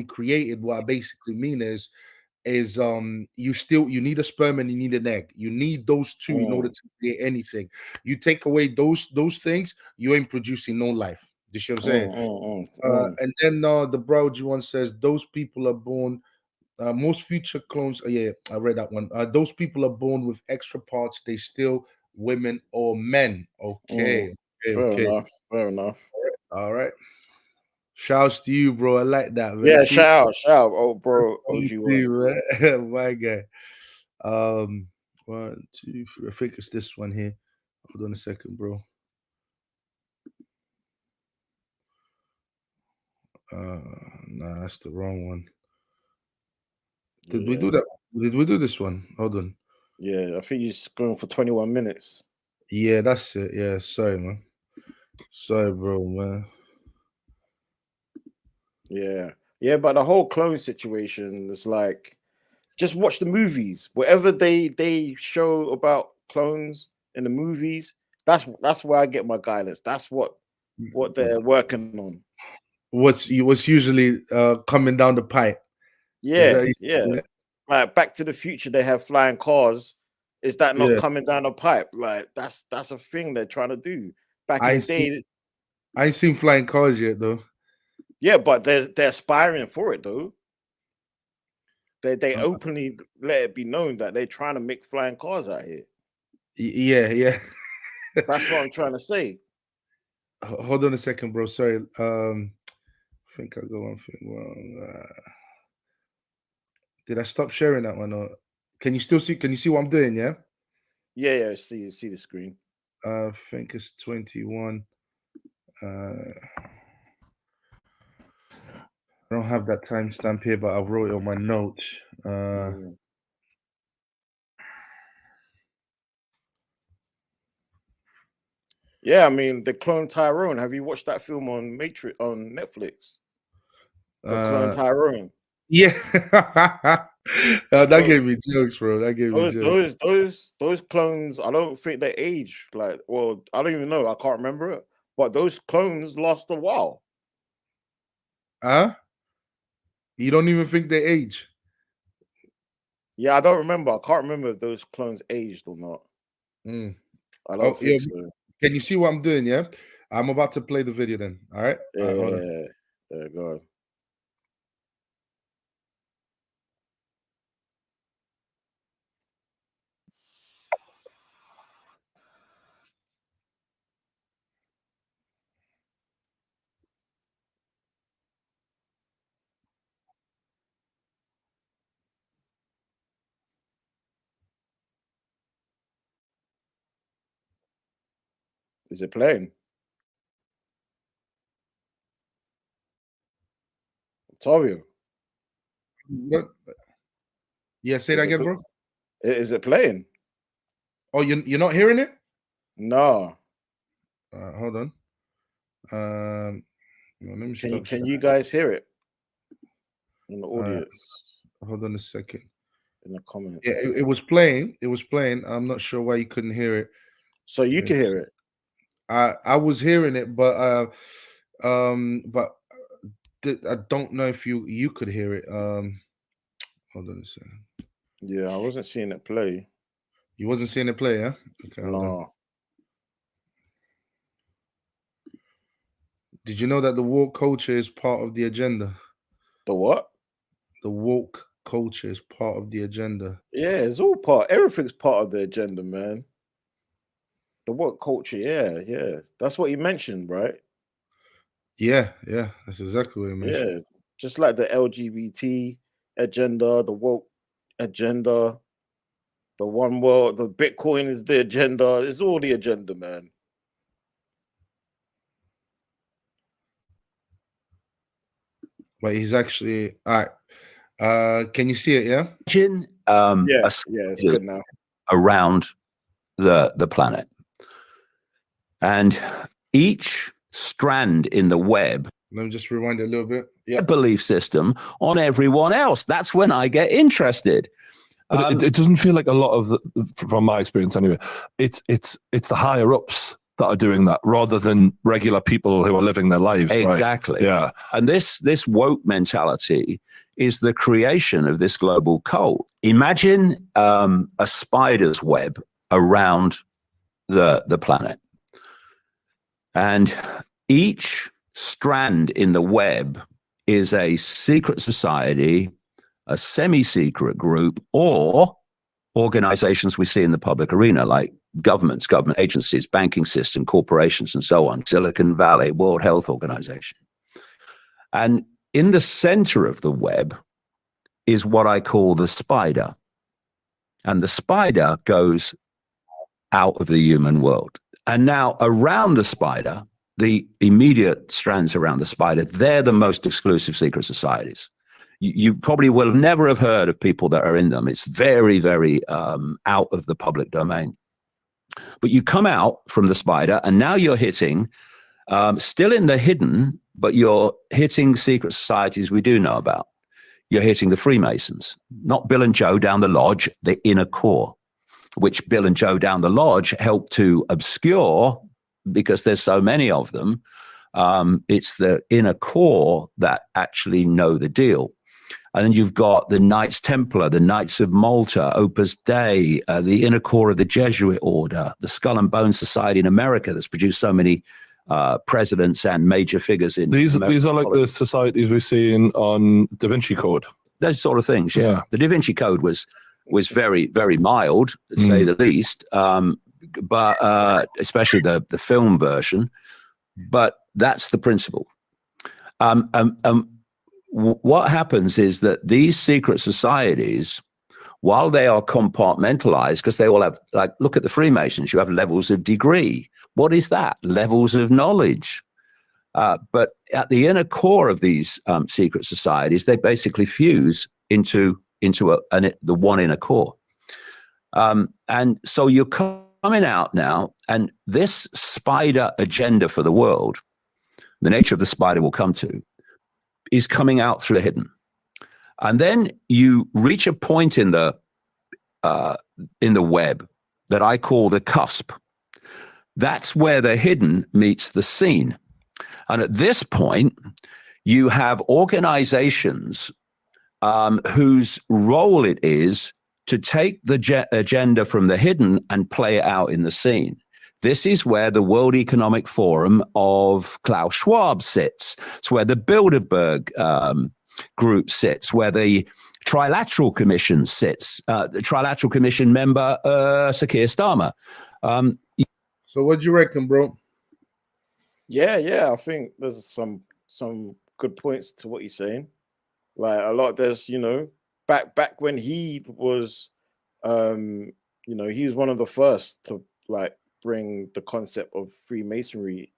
created, what I basically mean is you need a sperm and you need an egg. You need those two in order to create anything. You take away those things, you ain't producing no life. You see what I'm saying? And then the Bro G1 says those people are born. Most future clones. Yeah, I read that one. Those people are born with extra parts. They still women or men. Okay. Fair enough. All right. Shouts to you, bro. I like that, man. Yeah, shout out. Oh, bro. OG1. My guy. 1, 2, 3. I think it's this one here. Hold on a second, bro. Nah, that's the wrong one. Did we do that? Did we do this one? Hold on. Yeah, I think he's going for 21 minutes. Yeah, that's it. Yeah, sorry, man. Sorry, bro, man. Yeah, but the whole clone situation is like, just watch the movies. Whatever they show about clones in the movies, that's where I get my guidance. That's what they're working on. What's usually coming down the pipe? Yeah. Like Back to the Future, they have flying cars. Is that not coming down the pipe? Like that's a thing they're trying to do. Back in the day, I ain't seen flying cars yet, though. Yeah, but they're aspiring for it, though. They openly let it be known that they're trying to make flying cars out here. Yeah. That's what I'm trying to say. Hold on a second, bro. Sorry. I think I got one thing wrong. Did I stop sharing that one? Or can you still see? Can you see what I'm doing? Yeah. Yeah. See the screen. I think it's 21. I don't have that timestamp here, but I wrote it on my notes. Mm. Yeah, I mean, the clone Tyrone. Have you watched that film on Matrix on Netflix? The clone Tyrone. Yeah. That Bro, gave me jokes, bro. That gave me jokes. those clones, I don't think they age. Like, well, I don't even know. I can't remember it. But those clones last a while. Huh? You don't even think they age? Yeah, I don't remember. I can't remember if those clones aged or not. Mm. I Oh, don't yeah. think so. Can you see what I'm doing? Yeah. I'm about to play the video then. All right. All right, hold on. Yeah, there you go. Is it playing? Octavio, What? Yeah, say that is it, again, pl- bro. is it playing? Oh, you're not hearing it? No. Hold on. Let me stop. Can you guys hear it in the audience? Hold on a second. In the comments. Yeah, it was playing. It was playing. I'm not sure why you couldn't hear it. So you can hear it. I was hearing it, but I don't know if you could hear it. Hold on a second. Yeah, I wasn't seeing it play. You wasn't seeing it play, yeah? Okay, hold on. No. Did you know that the woke culture is part of the agenda? The what? The woke culture is part of the agenda. Yeah, it's all part. Everything's part of the agenda, man. The what culture? Yeah. That's what you mentioned, right? Yeah, that's exactly what it means. Yeah, just like the LGBT agenda, the woke agenda, the one world, the Bitcoin is the agenda. It's all the agenda, man. But he's actually all right. Can you see it? Yeah. Imagine Yeah, it's good now. around the planet, and each strand in the web, Let me just rewind it a little bit. a Yeah. belief system on everyone else. That's when I get interested. But it doesn't feel like a lot of, from my experience anyway, it's the higher ups that are doing that rather than regular people who are living their lives. Exactly. Right? Yeah. And this woke mentality is the creation of this global cult. Imagine a spider's web around the planet. And each strand in the web is a secret society, a semi-secret group, or organizations we see in the public arena, like governments, government agencies, banking system, corporations, and so on, Silicon Valley, World Health Organization. And in the center of the web is what I call the spider. And the spider goes out of the human world. And now around the spider, the immediate strands around the spider, they're the most exclusive secret societies. You probably will never have heard of people that are in them. It's very, very out of the public domain. But you come out from the spider, and now you're hitting, still in the hidden, but you're hitting secret societies we do know about. You're hitting the Freemasons, not Bill and Joe down the lodge, the inner core, which Bill and Joe down the lodge help to obscure because there's so many of them. It's the inner core that actually know the deal. And then you've got the Knights Templar, the Knights of Malta, Opus Dei, the inner core of the Jesuit order, the Skull and Bones Society in America that's produced so many presidents and major figures in These American are like politics. the societies we see on Da Vinci Code. Those sort of things. Yeah. Yeah. The Da Vinci Code was very, very mild, to say the least. But especially the film version. But that's the principle. What happens is that these secret societies, while they are compartmentalized, because they all have, like, look at the Freemasons, you have levels of degree. What is that? Levels of knowledge. But at the inner core of these secret societies, they basically fuse into the one inner core. And so you're coming out now, and this spider agenda for the world, the nature of the spider will come to, is coming out through the hidden. And then you reach a point in the web that I call the cusp. That's where the hidden meets the seen. And at this point, you have organizations whose role it is to take the agenda from the hidden and play it out in the seen. This is where the World Economic Forum of Klaus Schwab sits. It's where the Bilderberg group sits, where the Trilateral Commission sits, the Trilateral Commission member, Sir Keir Starmer. So what do you reckon, bro? Yeah, I think there's some good points to what he's saying. Like a lot, there's back when he was, he was one of the first to like bring the concept of Freemasonry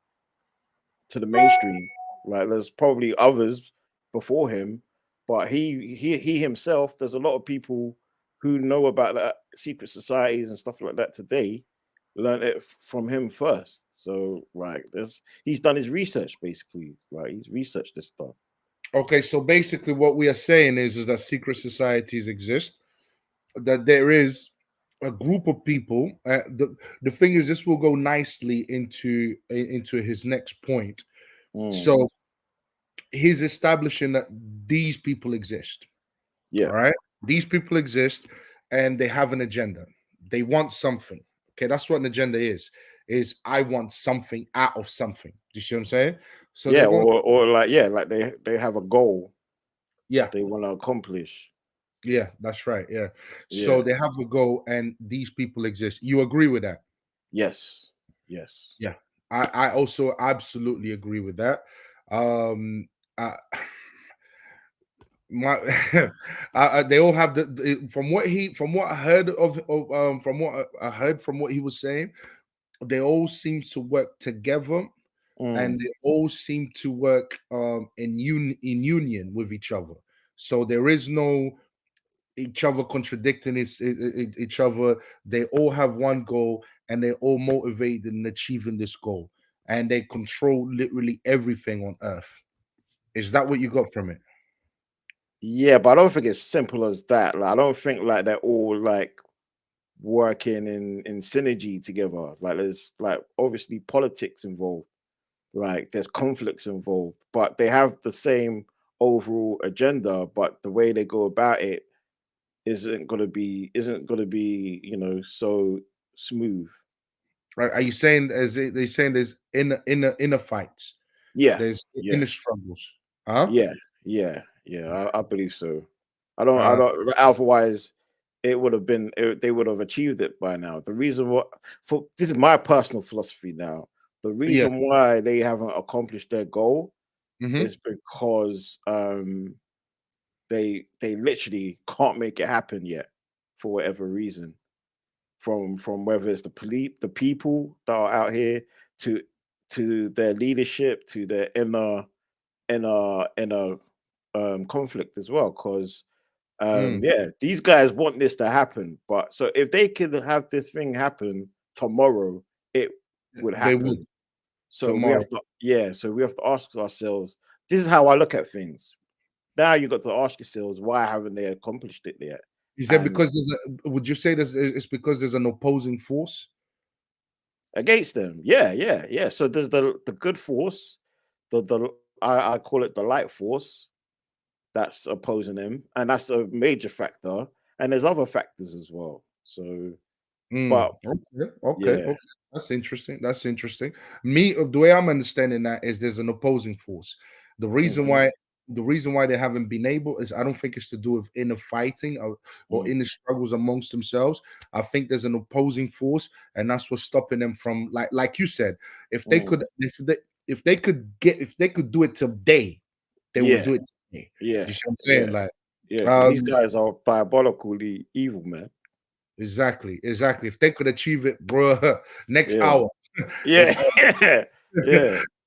to the mainstream. Like there's probably others before him, but he himself, there's a lot of people who know about that secret societies and stuff like that today, learned it from him first. So like he's done his research basically. Like he's researched this stuff. Okay, so basically what we are saying is that secret societies exist, that there is a group of people. The thing is, this will go nicely into his next point. So he's establishing that these people exist. Yeah. All right. These people exist and they have an agenda. They want something. Okay, that's what an agenda is I want something out of something. Do you see what I'm saying? So yeah, like they have a goal. Yeah, they want to accomplish. Yeah, that's right. Yeah. So they have a goal and these people exist. You agree with that? Yes. Yeah. I also absolutely agree with that. They all have from what I heard from what he was saying, they all seem to work together, and they all seem to work in union with each other. So there is no each other contradicting each other. They all have one goal, and they're all motivated in achieving this goal, and they control literally everything on earth. Is that what you got from it? Yeah, but I don't think it's simple as that. Like I don't think like they're all like working in synergy together. Like there's like obviously politics involved, like there's conflicts involved, but they have the same overall agenda, but the way they go about it isn't gonna be so smooth. Right? Are you saying they're saying there's inner fights? Yeah, there's inner struggles. Huh? Yeah. I believe so. I don't. Otherwise, it would have been. They would have achieved it by now. The reason this is my personal philosophy now. The reason why they haven't accomplished their goal is because they literally can't make it happen yet for whatever reason. From whether it's the people that are out here to their leadership, to their inner conflict as well, because these guys want this to happen, but so if they could have this thing happen tomorrow, it would happen. So tomorrow. We have to ask ourselves, this is how I look at things. Now you got to ask yourselves, why haven't they accomplished it yet? Is that because would you say it's because there's an opposing force against them? Yeah. So there's the good force, I call it the light force that's opposing them, and that's a major factor. And there's other factors as well. So, but okay. That's interesting. The way I'm understanding that is there's an opposing force. The reason why they haven't been able is I don't think it's to do with inner fighting or inner struggles amongst themselves. I think there's an opposing force, and that's what's stopping them from like you said. If they could do it today, they would do it today. Yeah, you see what I'm saying? These guys are diabolically evil, man. Exactly. If they could achieve it, bro, next hour. Yeah.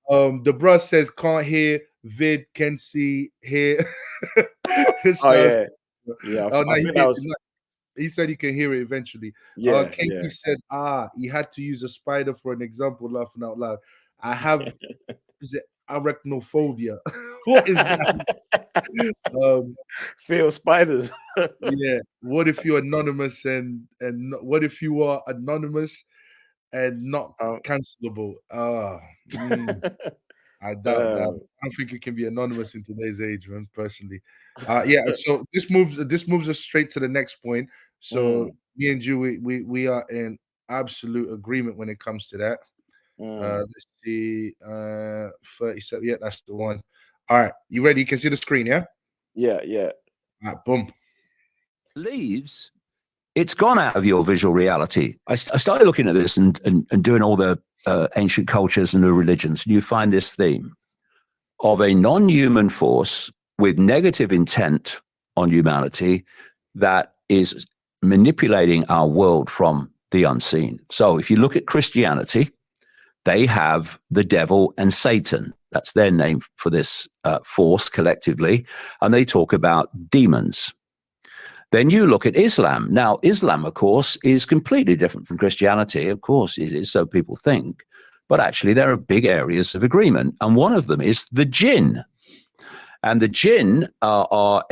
The bruh says can't hear, vid can see, hear. Oh yeah, yeah. Oh no, I think that was he said he can hear it eventually. yeah, Kenki yeah. said, he had to use a spider for an example, laughing out loud. I have is it arachnophobia. What is that? Feel spiders. Yeah. What if you're anonymous what if you are anonymous and not Um, cancelable? I doubt that. I don't think it can be anonymous in today's age, man. Personally, yeah. So this moves us straight to the next point. So me and you, we are in absolute agreement when it comes to that. Let's see, 37. Yeah, that's the one. All right, you ready? You can see the screen, yeah? yeah, yeah. All right, boom. Leaves, it's gone out of your visual reality. I started looking at this and doing all the ancient cultures and the religions, and you find this theme of a non-human force with negative intent on humanity that is manipulating our world from the unseen. So if you look at Christianity, they have the devil and Satan. That's their name for this force collectively. And they talk about demons. Then you look at Islam. Now, Islam, of course, is completely different from Christianity. Of course, it is, so people think. But actually, there are big areas of agreement. And one of them is the jinn. And the jinn are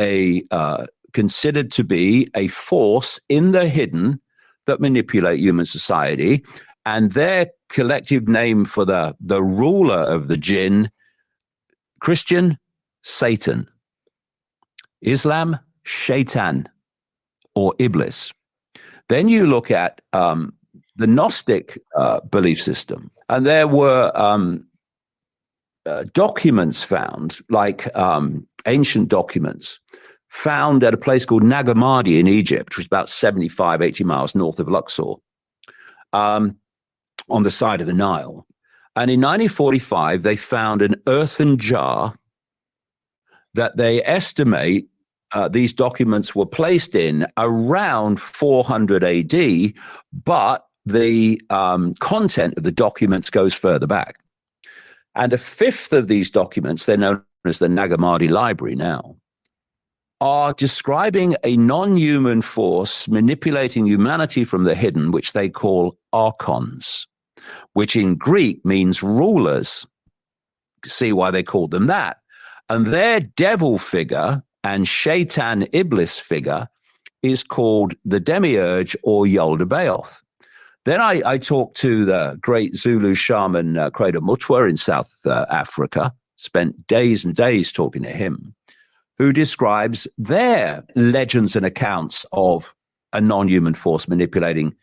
considered to be a force in the hidden that manipulate human society. And their collective name for the ruler of the jinn, Christian, Satan. Islam, Shaitan, or Iblis. Then you look at the Gnostic belief system, and there were documents found, like ancient documents, found at a place called Nag Hammadi in Egypt, which was about 75, 80 miles north of Luxor, on the side of the Nile. And in 1945, they found an earthen jar that they estimate these documents were placed in around 400 AD, but the content of the documents goes further back. And a fifth of these documents, they're known as the Nag Hammadi Library now, are describing a non-human force manipulating humanity from the hidden, which they call archons, which in Greek means rulers. See why they called them that. And their devil figure and Shaitan Iblis figure is called the Demiurge or Yaldabaoth. Then I talked to the great Zulu shaman Credo Mutwa in South Africa, spent days and days talking to him, who describes their legends and accounts of a non-human force manipulating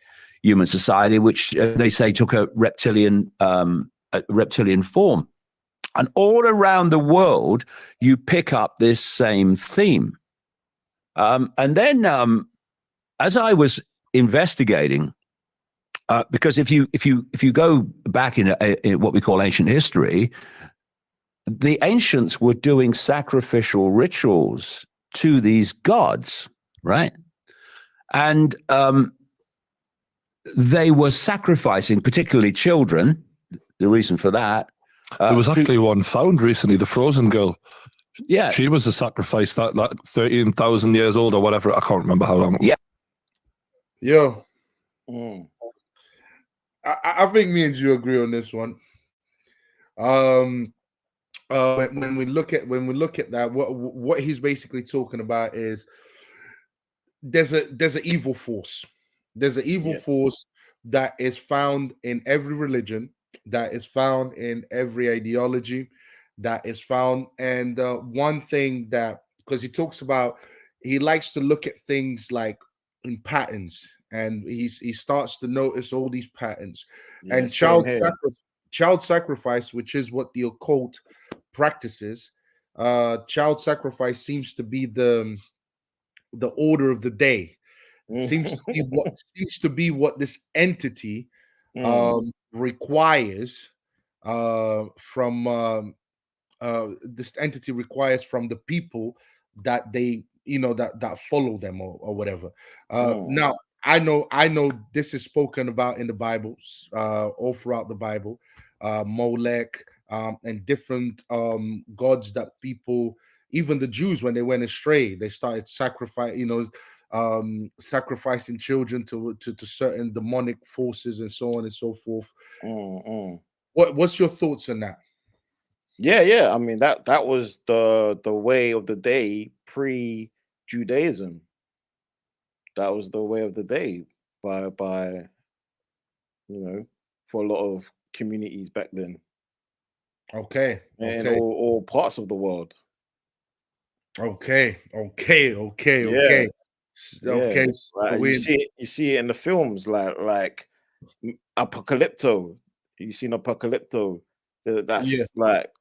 human society, which they say took a reptilian form. And all around the world, you pick up this same theme. And then, as I was investigating, because if you go back in what we call ancient history, the ancients were doing sacrificial rituals to these gods, right? And they were sacrificing, particularly children. The reason for that. There was actually one found recently, the Frozen Girl. Yeah. She was a sacrifice that 13,000 years old or whatever. I can't remember how long. Yeah. Yo. I think me and you agree on this one. When we look at that, what he's basically talking about is there's an evil force. There's an evil force that is found in every religion, that is found in every ideology, that is found. And one thing that, because he likes to look at things like in patterns, and he starts to notice all these patterns. And child sacrifice, which is what the occult practices, child sacrifice seems to be the order of the day. Seems to be what this entity requires from this entity requires from the people that they that follow them or whatever. Now I know this is spoken about in the Bible, all throughout the Bible. Molech, and different gods that people, even the Jews, when they went astray, they started sacrificing children to certain demonic forces and so on and so forth. What's your thoughts on that? Yeah. I mean, that was the way of the day pre-Judaism. That was the way of the day by for a lot of communities back then. Okay. In all parts of the world. Okay. Yeah. Okay. Like, you see it in the films like Apocalypto. You seen Apocalypto? That's like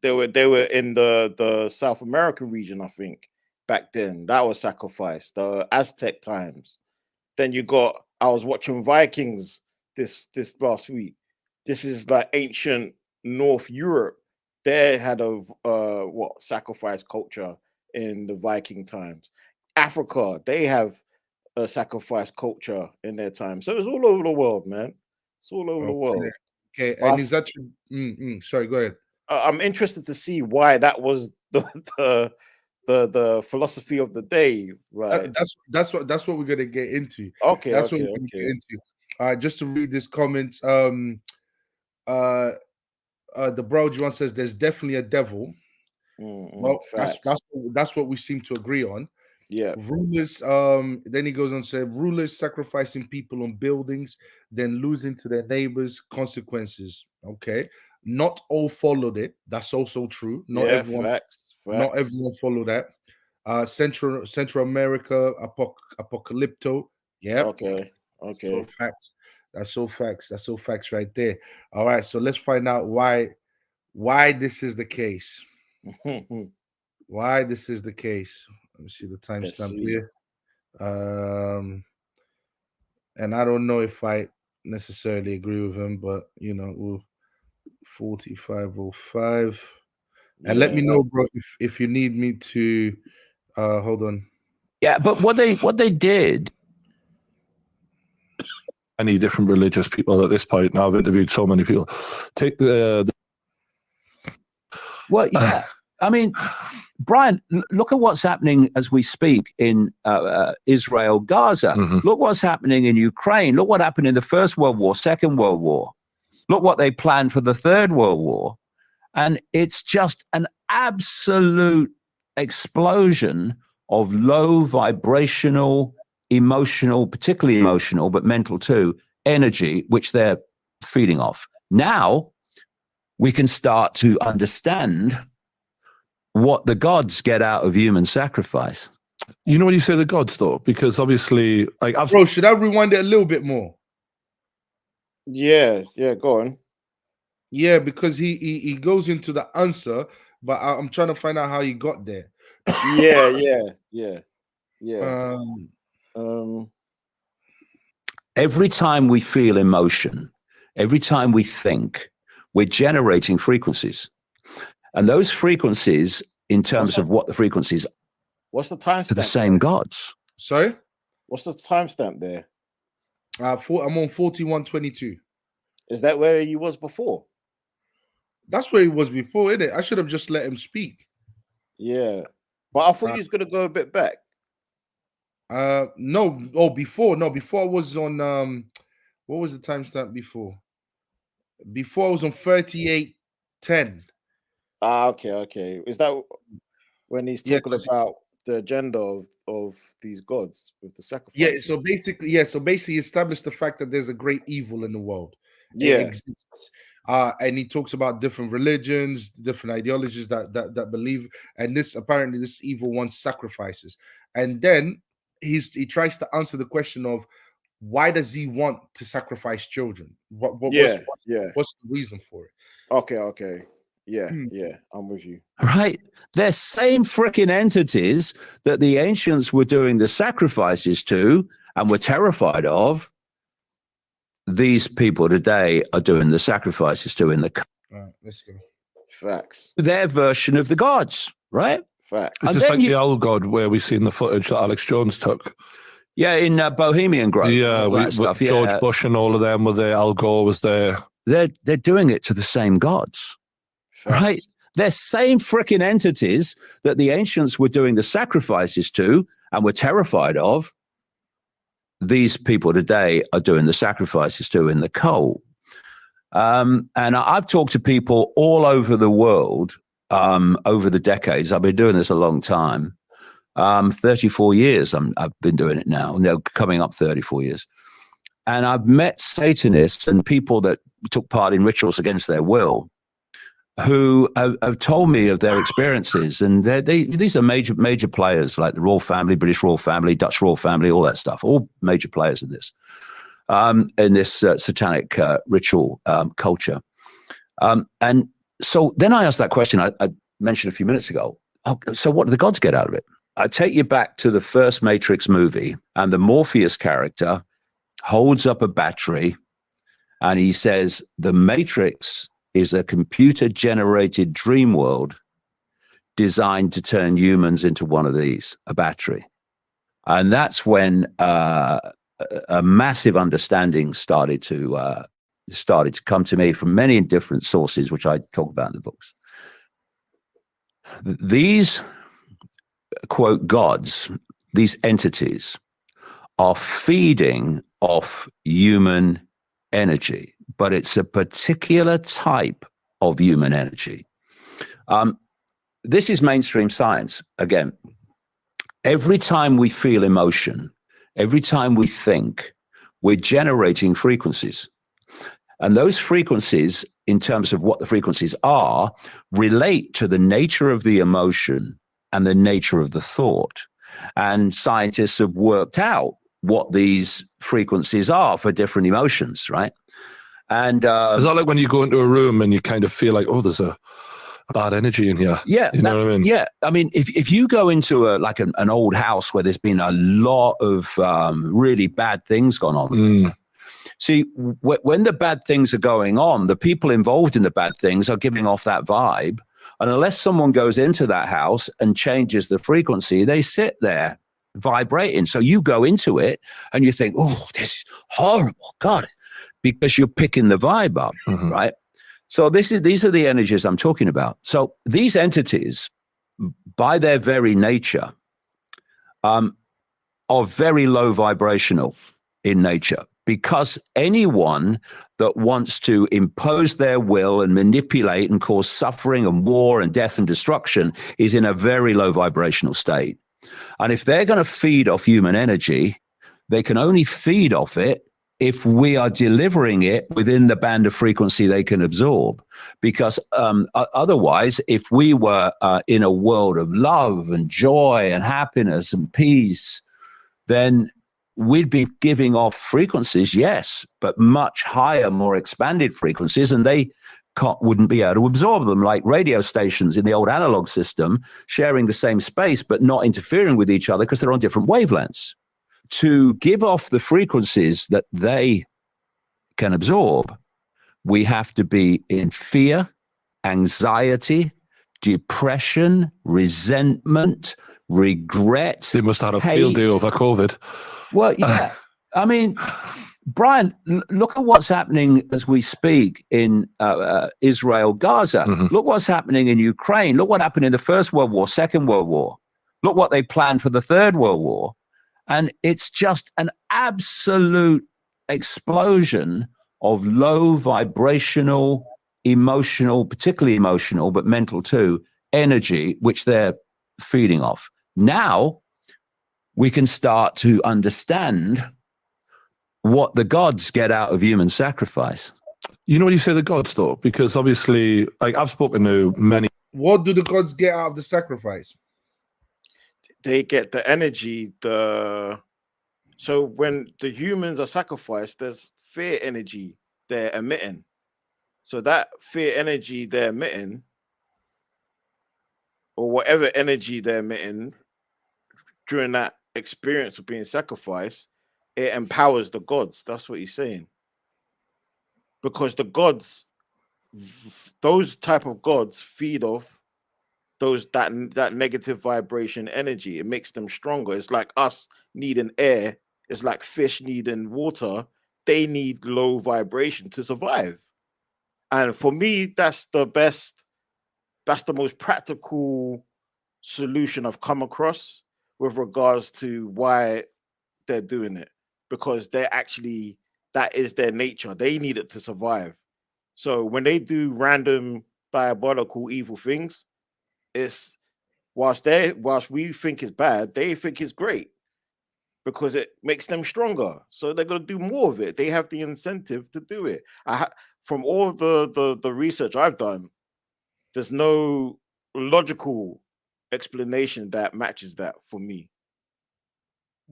they were in the South American region, I think, back then. That was sacrificed. The Aztec times. Then I was watching Vikings this last week. This is like ancient North Europe. They had a sacrifice culture in the Viking times. Africa, they have a sacrifice culture in their time. So it's all over the world, man. It's all over the world. Okay, and is that sorry, go ahead. I'm interested to see why that was the philosophy of the day, right? That's what we're gonna get into. Okay, that's what we're gonna get into. Just to read this comment, the bro Juan says there's definitely a devil. Well, that's what we seem to agree on. Yeah. Rulers, then he goes on to say rulers sacrificing people on buildings, then losing to their neighbors, consequences. Okay. Not all followed it. That's also true. Not everyone not everyone followed that. Central America, Apocalypto. Yeah. Okay. So facts. That's so facts right there. All right. So let's find out why this is the case. Why this is the case. Let me see the timestamp here. And I don't know if I necessarily agree with him, but we'll 4505. And let me know, bro, if you need me to hold on. Yeah, but what they did. Any different religious people at this point. Now I've interviewed so many people. Take Well, yeah. I mean, Brian, look at what's happening as we speak in Israel, Gaza. Mm-hmm. Look what's happening in Ukraine. Look what happened in the First World War, Second World War. Look what they planned for the Third World War. And it's just an absolute explosion of low vibrational, emotional, particularly emotional, but mental too, energy, which they're feeding off. Now we can start to understand what the gods get out of human sacrifice. You know when you say the gods, though, because obviously, like, bro, should I rewind it a little bit more? Yeah, go on. Yeah, because he goes into the answer, but I'm trying to find out how he got there. Yeah. Every time we feel emotion, every time we think, we're generating frequencies. And those frequencies, in terms of what the frequencies are, what's the timestamp? To the same gods. Sorry? What's the timestamp there? I'm on 4122. Is that where he was before? That's where he was before, isn't it? I should have just let him speak. Yeah. But I thought he was going to go a bit back. No. Oh, before I was on what was the timestamp before? Before I was on 3810. Okay. Is that when he's talking about the agenda of these gods with the sacrifice? Yeah, so basically he established the fact that there's a great evil in the world. Yeah. It exists. And he talks about different religions, different ideologies that believe, and this evil wants sacrifices. And then he tries to answer the question of why does he want to sacrifice children? What's the reason for it? Okay. Yeah, I'm with you. Right. They're same freaking entities that the ancients were doing the sacrifices to and were terrified of. These people today are doing the sacrifices to in the. All right, let's go. Facts. Their version of the gods, right? Facts. It's just like the old god where we seen the footage that Alex Jones took. Yeah, in Bohemian Grove. Yeah, with George Bush and all of them were there. Al Gore was there. They're doing it to the same gods. right? They're same freaking entities that the ancients were doing the sacrifices to and were terrified of. These people today are doing the sacrifices to in the cult. And I've talked to people all over the world over the decades. I've been doing this a long time. 34 years I've been doing it now. They're coming up 34 years. And I've met Satanists and people that took part in rituals against their will who have told me of their experiences. And these are major players like the Royal Family, British Royal Family, Dutch Royal Family, all that stuff, all major players in this satanic ritual culture. And so then I asked that question I mentioned a few minutes ago. Oh, so what do the gods get out of it? I take you back to the first Matrix movie, and the Morpheus character holds up a battery and he says, the Matrix is a computer-generated dream world designed to turn humans into one of these, a battery. And that's when a massive understanding started to come to me from many different sources, which I talk about in the books. These, quote, gods, these entities are feeding off human energy, but it's a particular type of human energy. This is mainstream science. Again, every time we feel emotion, every time we think, we're generating frequencies. And those frequencies, in terms of what the frequencies are, relate to the nature of the emotion and the nature of the thought. And scientists have worked out what these frequencies are for different emotions, right? And is that like when you go into a room and you kind of feel like, oh, there's a bad energy in here? Yeah, you know what I mean? Yeah, I mean, if you go into an old house where there's been a lot of really bad things gone on, see, when the bad things are going on, the people involved in the bad things are giving off that vibe. And unless someone goes into that house and changes the frequency, they sit there vibrating. So you go into it and you think, oh, this is horrible, God, because you're picking the vibe up, right? So these are the energies I'm talking about. So these entities, by their very nature, are very low vibrational in nature, because anyone that wants to impose their will and manipulate and cause suffering and war and death and destruction is in a very low vibrational state. And if they're going to feed off human energy, they can only feed off it if we are delivering it within the band of frequency they can absorb. Because otherwise, if we were in a world of love and joy and happiness and peace, then we'd be giving off frequencies, yes, but much higher, more expanded frequencies, and they wouldn't be able to absorb them, like radio stations in the old analog system, sharing the same space, but not interfering with each other because they're on different wavelengths. To give off the frequencies that they can absorb, we have to be in fear, anxiety, depression, resentment, regret. They must have had a field day over COVID. Well, yeah. I mean, Brian, look at what's happening as we speak in Israel, Gaza. Look what's happening in Ukraine. Look what happened in the First World War, Second World War. Look what they planned for the Third World War. And it's just an absolute explosion of low vibrational, emotional, particularly emotional, but mental too, energy, which they're feeding off. Now, we can start to understand what the gods get out of human sacrifice. You know what you say, the gods, though? Because obviously, like, I've spoken to many. What do the gods get out of the sacrifice? They get the energy. So when the humans are sacrificed, there's fear energy they're emitting. So that fear energy they're emitting, or whatever energy they're emitting during that experience of being sacrificed, it empowers the gods. That's what he's saying. Because the gods, those type of gods feed off that negative vibration energy. It makes them stronger. It's like us needing air. It's like fish needing water. They need low vibration to survive. And for me, that's the best that's the most practical solution I've come across with regards to why they're doing it, because they're actually, that is their nature. They need it to survive. So when they do random diabolical evil things, it's whilst we think it's bad, they think it's great because it makes them stronger. So they're gonna do more of it. They have the incentive to do it. From all the research I've done, there's no logical explanation that matches that for me.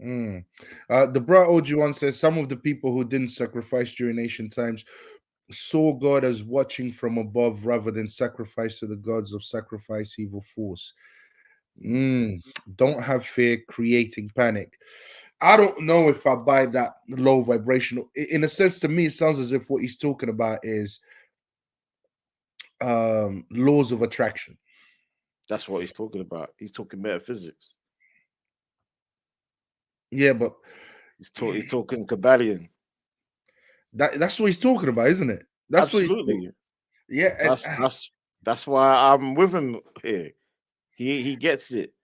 Mm. The bra OG1 says some of the people who didn't sacrifice during ancient times saw God as watching from above rather than sacrifice to the gods of sacrifice, evil force. Don't have fear, creating panic. I don't know if I buy that low vibrational. In a sense, to me, it sounds as if what he's talking about is laws of attraction. That's what he's talking about. He's talking metaphysics. Yeah, but he's talking Kabbalion. That's what he's talking about, isn't it? That's absolutely. Yeah, that's why I'm with him here. He gets it.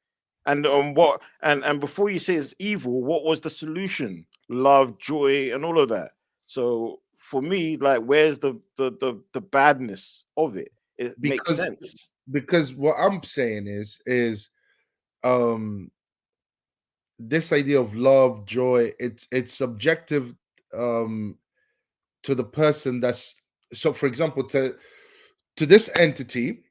And and before you say it's evil, what was the solution? Love, joy, and all of that. So for me, like, where's the badness of it? It makes sense. Because what I'm saying is this idea of love, joy, it's subjective to the person that's, so for example, to this entity,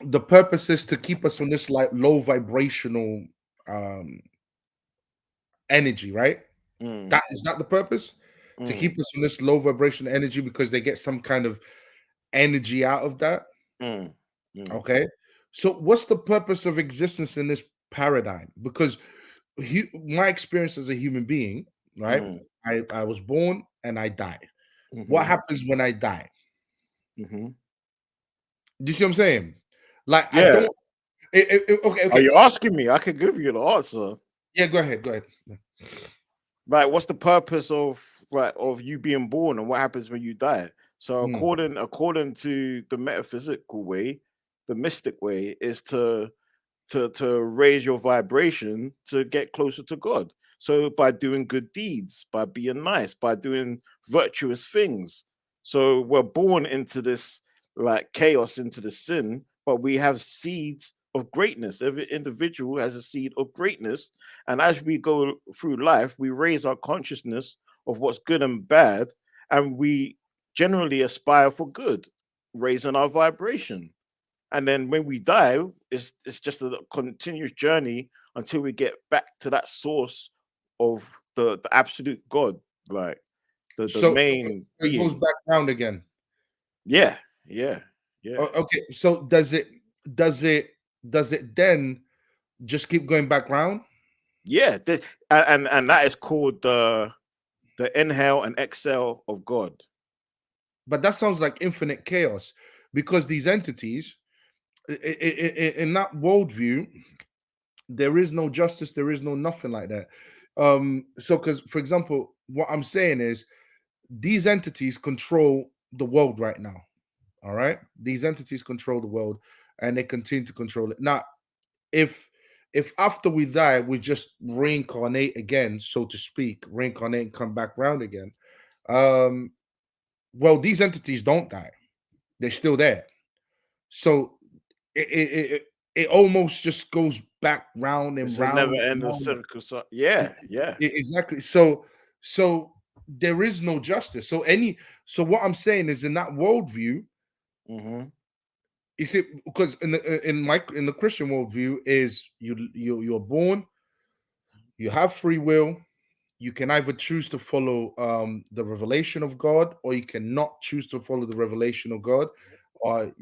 the purpose is to keep us on this like low vibrational energy, right? That is not the purpose, to keep us on this low vibration energy, because they get some kind of energy out of that. Okay, so what's the purpose of existence in this paradigm? Because my experience as a human being, right? I was born and I die. What happens when I die? Do you see what I'm saying? Like, yeah. I don't. Okay. Are you asking me? I could give you the answer. Yeah, go ahead. Like, what's the purpose of you being born, and what happens when you die? So according to the metaphysical way, the mystic way is to raise your vibration to get closer to God. So by doing good deeds, by being nice, by doing virtuous things. So we're born into this like chaos, into the sin, but we have seeds of greatness. Every individual has a seed of greatness. And as we go through life, we raise our consciousness of what's good and bad, and we generally aspire for good, raising our vibration. And then when we die, it's just a continuous journey until we get back to that source of the absolute God, like the main. It goes back round again. Yeah. Okay, so does it then just keep going back round? Yeah, and that is called the inhale and exhale of God. But that sounds like infinite chaos, because these entities, in that worldview, there is no justice, there is no nothing like that. So because, for example, what I'm saying is these entities control the world right now. All right, these entities control the world, and they continue to control it. Now, if after we die we just reincarnate again, so to speak, reincarnate and come back round again, well, these entities don't die, they're still there. So it almost just goes back round and it's round. Never end of circle. Yeah. Exactly. So there is no justice. So what I'm saying is, in that worldview, you see, because in the Christian worldview is you're born, you have free will, you can either choose to follow the revelation of God, or you cannot choose to follow the revelation of God, or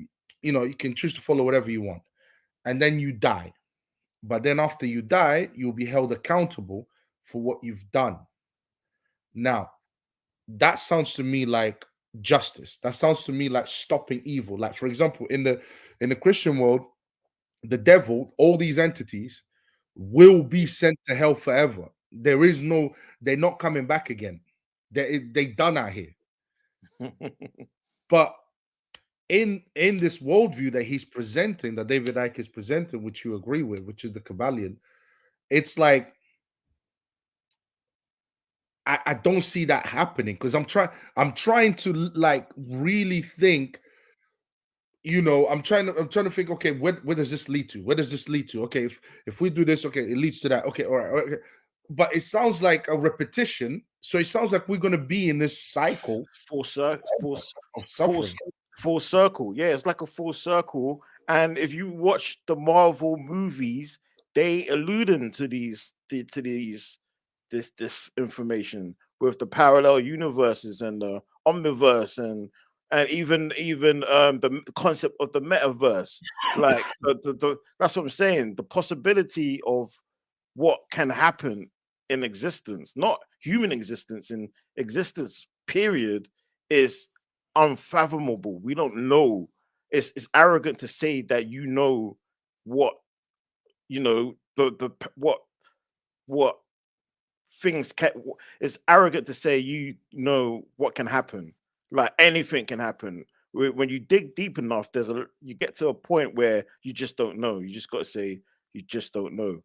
you can choose to follow whatever you want, and then you die. But then after you die, you'll be held accountable for what you've done. Now, that sounds to me like justice. That sounds to me like stopping evil. Like, for example, in the Christian world, the devil, all these entities will be sent to hell forever. They're not coming back again. They done out here. But in this worldview that he's presenting, that David Icke is presenting, which you agree with, which is the Kabbalion, it's like I don't see that happening because I'm trying to like really think. I'm trying to think. Okay, where does this lead to? Where does this lead to? Okay, if we do this, okay, it leads to that. Okay, all right, okay. But it sounds like a repetition. So it sounds like we're going to be in this cycle full of suffering. full circle. Yeah, it's like a full circle. And if you watch the Marvel movies, they alluding to this information with the parallel universes and the omniverse and even the concept of the metaverse. Like that's what I'm saying. The possibility of what can happen in existence, not human existence, in existence, period, is unfathomable. We don't know. It's arrogant to say that you know what what things can. It's arrogant to say you know what can happen. Like anything can happen. When you dig deep enough, you get to a point where you just don't know. You just got to say you just don't know.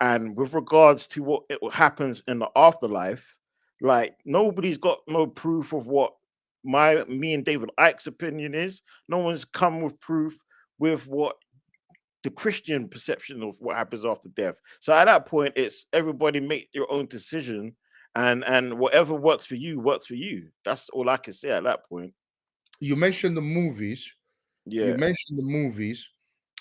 And with regards to what happens in the afterlife, like nobody's got no proof of what me and David Icke's opinion is. No one's come with proof with what the Christian perception of what happens after death. So at that point, it's everybody make your own decision, and whatever works for you works for you. That's all I can say at that point. You mentioned the movies. Yeah. You mentioned the movies.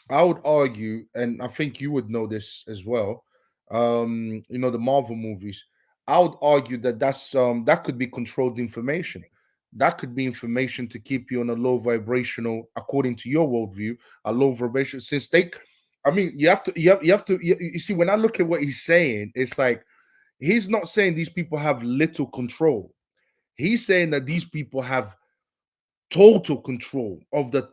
I would argue, and I think you would know this as well. The Marvel movies. I would argue that that could be controlled information. That could be information to keep you on a low vibrational, according to your worldview, a low vibration. Since you have to, you see, when I look at what he's saying, it's like he's not saying these people have little control. He's saying that these people have total control of the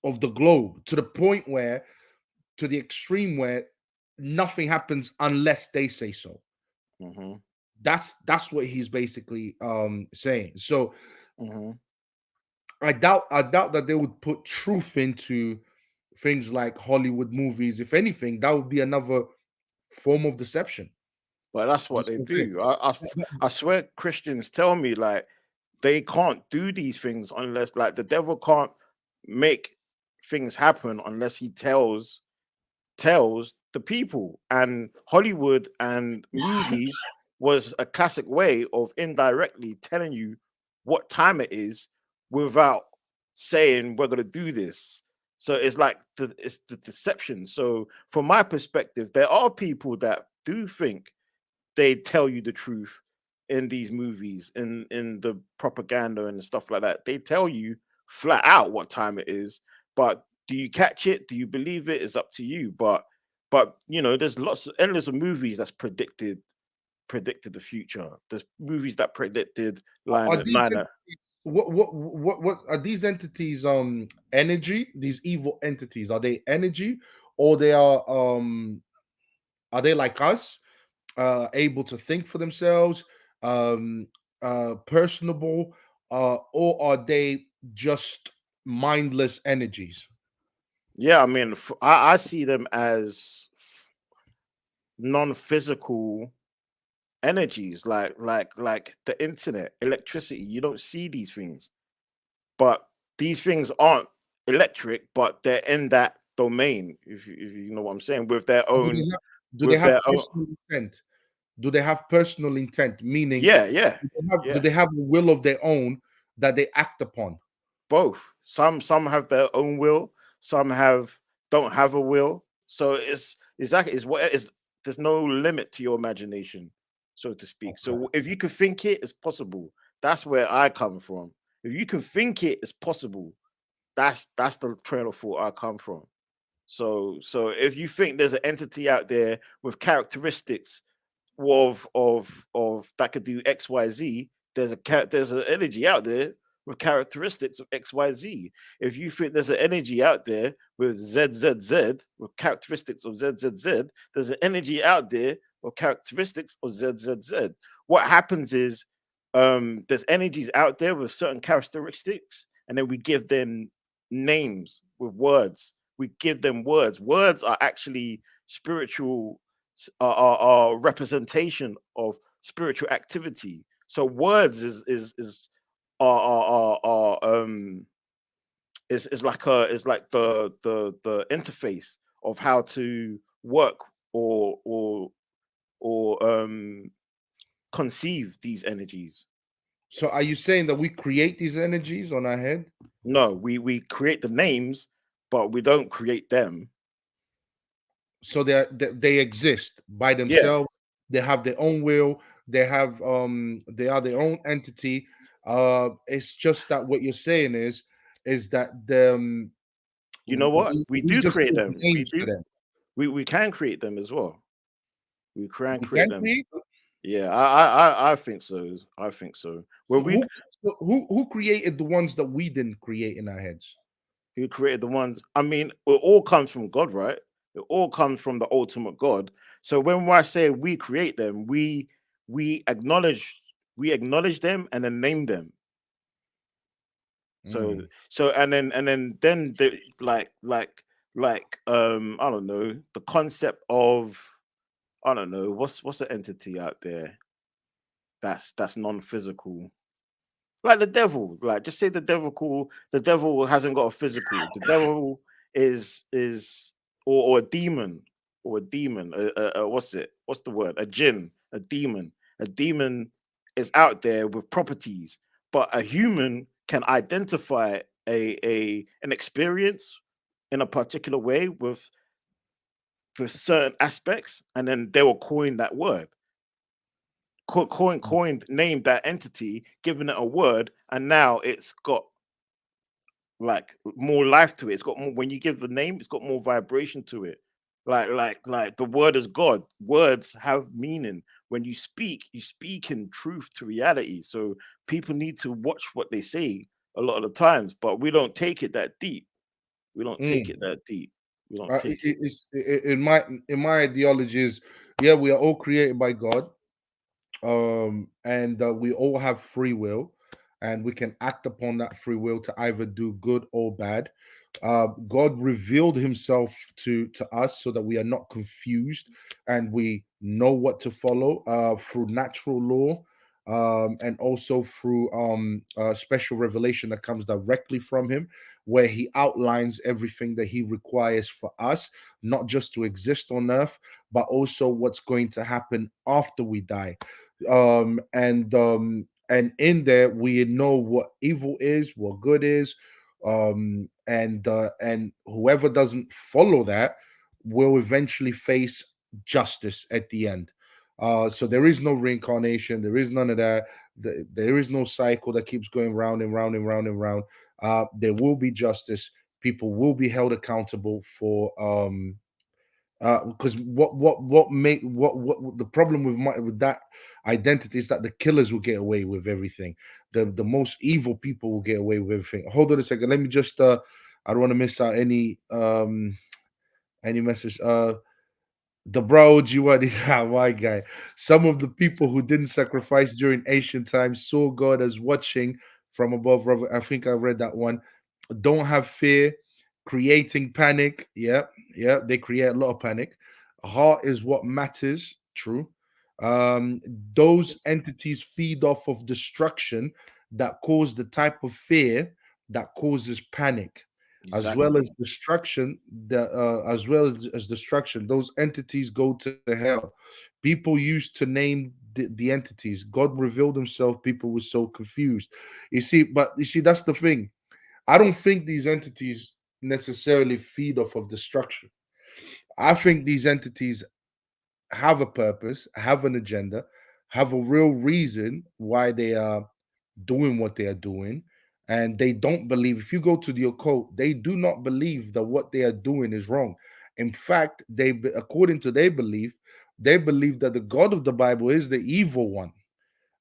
globe to the point where, to the extreme where nothing happens unless they say so. Mm-hmm. That's what he's basically saying. So Mm-hmm. I doubt that they would put truth into things like Hollywood movies. If anything, that would be another form of deception. But that's what That's they the thing. do. I swear Christians tell me like they can't do these things unless, like, the devil can't make things happen unless he tells the people. And Hollywood and movies was a classic way of indirectly telling you what time it is without saying we're going to do this. So it's like it's the deception. So from my perspective, there are people that do think they tell you the truth in these movies, in the propaganda and stuff like that. They tell you flat out what time it is, but do you catch it? Do you believe it? Is up to you. But there's endless of movies that's predicted the future. There's movies that predicted Are these Liner. what are these entities? Energy? These evil entities, are they energy, or are they like us, able to think for themselves, um, personable, or are they just mindless energies? Yeah, I mean, I see them as non-physical energies, like the internet, electricity. You don't see these things, but these things aren't electric, but they're in that domain. If you know what I'm saying, with their own, Do they have personal intent? Do they have personal intent? Meaning, yeah. do they have a will of their own that they act upon? Both. Some have their own will. Some don't have a will. So it's exactly is what is. There's no limit to your imagination, so to speak. Okay. So if you can think it, it's possible. That's where I come from. If you can think it, it's possible. That's the train of thought I come from. So if you think there's an entity out there with characteristics of that could do XYZ, there's an energy out there with characteristics of XYZ. If you think there's an energy out there with ZZZ, with characteristics of ZZZ, there's an energy out there with characteristics of ZZZ. What happens is there's energies out there with certain characteristics, and then we give them names with words. We give them words. Words are actually spiritual, are representation of spiritual activity. So words is is like the interface of how to work or conceive these energies. So are you saying that we create these energies on our head? No, we create the names, but we don't create them. So they exist by Yeah, themselves. They have their own will. They are their own entity. It's just that what you're saying is that you know what? We we do just create give them. We names to do. them. We can create them as well. We can We create can them. create them. Yeah, I think so. I think so. When So we who created the ones that we didn't create in our heads? who created the ones, I mean, it all comes from God, right? It all comes from the ultimate God. So when I say we create them, we acknowledge we acknowledge them and then name them. So Mm. so and then the I don't know, the concept of, I don't know, what's the entity out there that's non-physical, like the devil. Like, just say the devil. Cool, the devil hasn't got a physical. The devil is or a demon, what's it, what's the word, a jinn, a demon. A demon is out there with properties, but a human can identify a an experience in a particular way with certain aspects, and then they will coin that word, coined, named that entity, given it a word, and now it's got like more life to it. It's got more, when you give the name, it's got more vibration to it. Like the word is God. Words have meaning. When you speak in truth to reality. So people need to watch what they say a lot of the times, but we don't take it that deep. We don't take Mm. it that deep. We don't take it. In my ideologies, yeah, we are all created by God, and we all have free will, and we can act upon that free will to either do good or bad. God revealed Himself to us so that we are not confused and we know what to follow through natural law. And also through special revelation that comes directly from him, where he outlines everything that he requires for us, not just to exist on earth, but also what's going to happen after we die. And in there we know what evil is, what good is, and whoever doesn't follow that will eventually face justice at the end. So there is no reincarnation, there is none of that. There is no cycle that keeps going round and round and round and round. There will be justice. People will be held accountable for because what the problem with that identity is that the killers will get away with everything. The most evil people will get away with everything. Hold on a second, let me just I don't want to miss out any message. The bro Jiwad is my guy. Some of the people who didn't sacrifice during ancient times saw God as watching from above. I think I read that one. Don't have fear, creating panic. Yeah, yeah, they create a lot of panic. Heart is what matters. True. Um, those entities feed off of destruction that cause the type of fear that causes panic, as well Exactly. as destruction. As well as destruction, those entities go to hell. People used to name the entities. God revealed Himself. People were so confused. You see, that's the thing. I don't think these entities necessarily feed off of destruction. I think these entities have a purpose, have an agenda, have a real reason why they are doing what they are doing. And they don't believe, if you go to the occult, they do not believe that what they are doing is wrong. In fact, according to their belief, they believe that the God of the Bible is the evil one.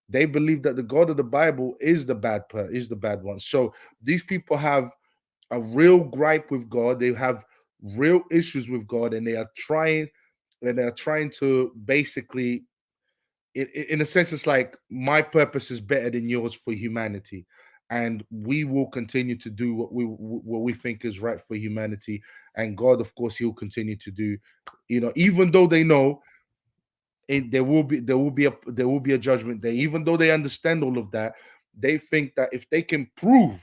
They believe that the God of the Bible is is the bad one. So these people have a real gripe with God. They have real issues with God, and they are trying to basically, in a sense, it's like my purpose is better than yours for humanity, and we will continue to do what we think is right for humanity. And God, of course, He'll continue to do, even though they know there will be a judgment day, even though they understand all of that. They think that if they can prove